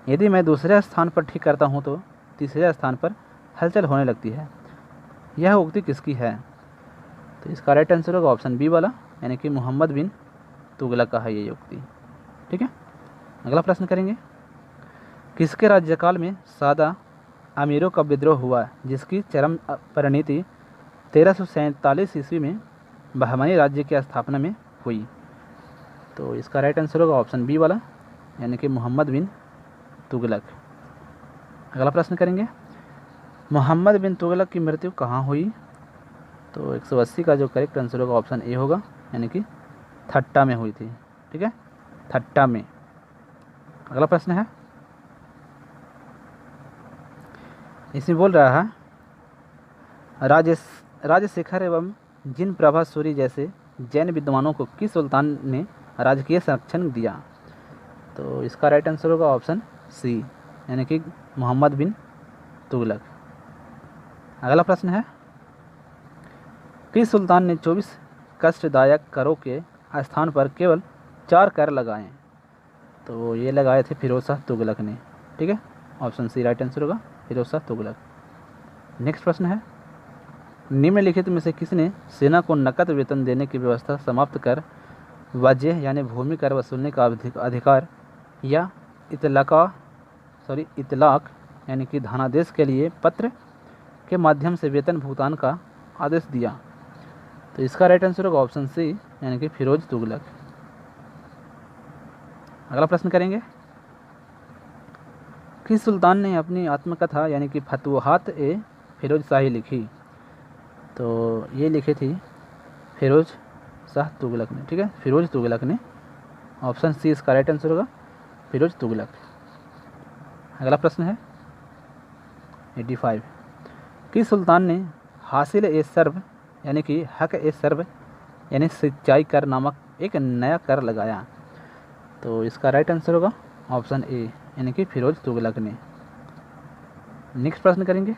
यदि मैं दूसरे स्थान पर ठीक करता हूँ तो तीसरे स्थान पर हलचल होने लगती है। यह उक्ति किसकी है? तो इसका राइट आंसर होगा ऑप्शन बी वाला, यानी कि मोहम्मद बिन तुगलक का है ये उक्ति। ठीक है, अगला प्रश्न करेंगे, किसके राज्यकाल में सादा अमीरों का विद्रोह हुआ जिसकी चरम परिणति 1347 ईस्वी में बहमनी राज्य की स्थापना में हुई? तो इसका राइट आंसर होगा ऑप्शन बी वाला, यानी कि मोहम्मद बिन तुगलक। अगला प्रश्न करेंगे, मोहम्मद बिन तुगलक की मृत्यु कहाँ हुई? तो 180 का जो करेक्ट आंसर होगा ऑप्शन ए होगा, यानी कि थट्टा में हुई थी। ठीक है, थट्टा में। अगला प्रश्न है, इसमें बोल रहा है राजशेखर एवं जिन प्रभा सूरी जैसे जैन विद्वानों को किस सुल्तान ने राजकीय संरक्षण दिया? तो इसका राइट आंसर होगा ऑप्शन सी, यानी कि मोहम्मद बिन तुगलक। अगला प्रश्न है, किस सुल्तान ने 24 कष्टदायक करों के स्थान पर केवल 4 कर लगाए? तो ये लगाए थे फिरोज शाह तुगलक ने। ठीक है, ऑप्शन सी राइट आंसर होगा, फिरोज शाह तुगलक। नेक्स्ट प्रश्न है, निम्नलिखित में से किसने सेना को नकद वेतन देने की व्यवस्था समाप्त कर वजह यानी भूमि कर वसूलने का अधिकार या इतलाक यानी कि धनादेश के लिए पत्र के माध्यम से वेतन भुगतान का आदेश दिया? तो इसका राइट आंसर होगा ऑप्शन सी, यानी कि फिरोज तुगलक। अगला प्रश्न करेंगे, किस सुल्तान ने अपनी आत्मकथा यानी कि फतुहात ए फिरोज शाही लिखी? तो ये लिखी थी फिरोज शाह तुगलक ने। ठीक है, फिरोज तुगलक ने, ऑप्शन सी इसका राइट आंसर होगा, फिरोज तुगलक। अगला प्रश्न है 85, किस सुल्तान ने हासिल ए सर्व यानी कि हक ए सर्व यानी सिंचाई कर नामक एक नया कर लगाया? तो इसका राइट आंसर होगा ऑप्शन ए, यानी कि फिरोज तुगलक ने। नेक्स्ट प्रश्न करेंगे,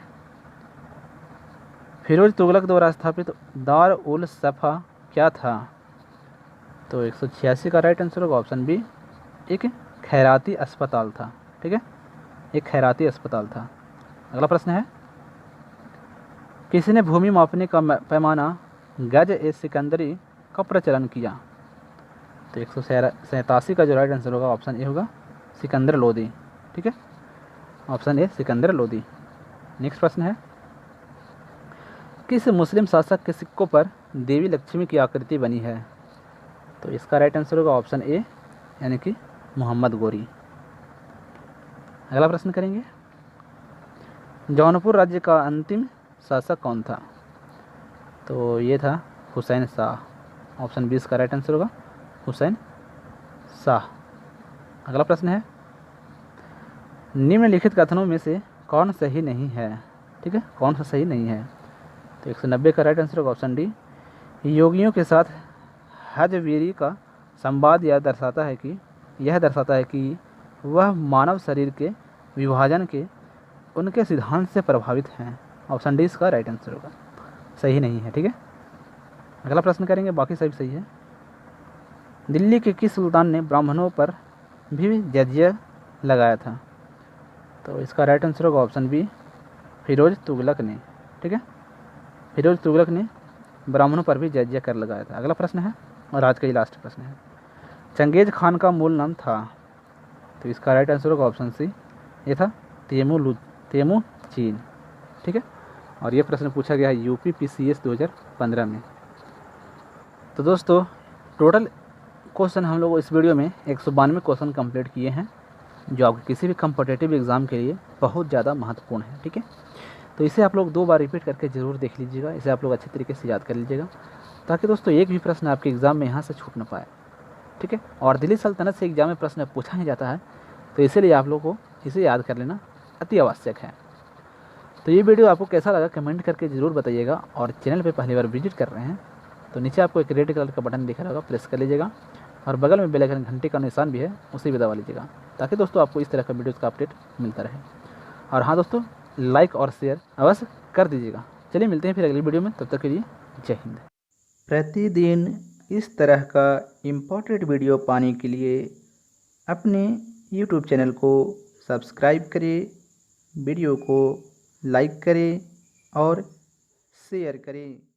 फिरोज तुगलक द्वारा स्थापित दार उल सफ़ा क्या था? तो 186 का राइट आंसर होगा ऑप्शन बी, एक खैराती अस्पताल था। ठीक है, एक खैराती अस्पताल था। अगला प्रश्न है, किसने भूमि मापने का पैमाना गज ए सिकंदरी का प्रचलन किया? तो 187 का जो राइट आंसर होगा ऑप्शन ए होगा, सिकंदर लोदी। ठीक है, option A Sikandar Lodi. Next प्रश्न है, किस मुस्लिम शासक के सिक्कों पर देवी लक्ष्मी की आकृति बनी है? तो इसका राइट आंसर होगा ऑप्शन ए, यानी कि मोहम्मद गोरी। अगला प्रश्न करेंगे, जौनपुर राज्य का अंतिम शासक कौन था? तो ये था हुसैन शाह। ऑप्शन बी इसका राइट आंसर होगा, हुसैन शाह। अगला प्रश्न है, निम्नलिखित कथनों में से कौन सही नहीं है? ठीक है, कौन सा सही नहीं है? तो 190 का राइट आंसर होगा ऑप्शन डी, योगियों के साथ हजवीरी का संवाद यह दर्शाता है कि वह मानव शरीर के विभाजन के उनके सिद्धांत से प्रभावित हैं। ऑप्शन डी इसका राइट आंसर होगा, सही नहीं है। ठीक है, अगला प्रश्न करेंगे, बाकी सभी सही है। दिल्ली के किस सुल्तान ने ब्राह्मणों पर भी जजिया लगाया था? तो इसका राइट आंसर होगा ऑप्शन बी, फिरोज तुगलक ने। ठीक है, फिरोज तुगलक ने ब्राह्मणों पर भी जजिया कर लगाया था। अगला प्रश्न है, और आज का ही लास्ट प्रश्न है, चंगेज खान का मूल नाम था? तो इसका राइट आंसर होगा ऑप्शन सी, ये था तेमुचीन। ठीक है, और ये प्रश्न पूछा गया है यूपी PCS 2015 में। तो दोस्तों, टोटल क्वेश्चन हम लोग इस वीडियो में 192 क्वेश्चन कंप्लीट किए हैं, जो आपके किसी भी कॉम्पिटिटिव एग्ज़ाम के लिए बहुत ज़्यादा महत्वपूर्ण है। ठीक है, तो तो इसे आप लोग 2 बार रिपीट करके ज़रूर देख लीजिएगा। इसे आप लोग अच्छे तरीके से याद कर लीजिएगा, ताकि दोस्तों एक भी प्रश्न आपके एग्ज़ाम में यहाँ से छूट ना पाए, ठीक है। और दिल्ली सल्तनत से एग्ज़ाम में प्रश्न पूछा नहीं जाता है, तो इसीलिए आप लोगों को इसे याद कर लेना अति आवश्यक है। तो ये वीडियो आपको कैसा लगा कमेंट करके ज़रूर बताइएगा। और चैनल पे पहली बार विजिट कर रहे हैं तो नीचे आपको एक रेड कलर का बटन दिख रहा होगा, प्रेस कर लीजिएगा। और बगल में बेल आइकन घंटे का निशान भी है, उसे भी दबा लीजिएगा, ताकि दोस्तों आपको इस तरह का वीडियोज़ का अपडेट मिलता रहे। और हाँ दोस्तों, लाइक और शेयर अवश्य कर दीजिएगा। चलिए मिलते हैं फिर अगली वीडियो में, तब तक के लिए जय हिंद। प्रतिदिन इस तरह का इम्पोर्टेंट वीडियो पाने के लिए अपने YouTube चैनल को सब्सक्राइब करें, वीडियो को लाइक करें और शेयर करें।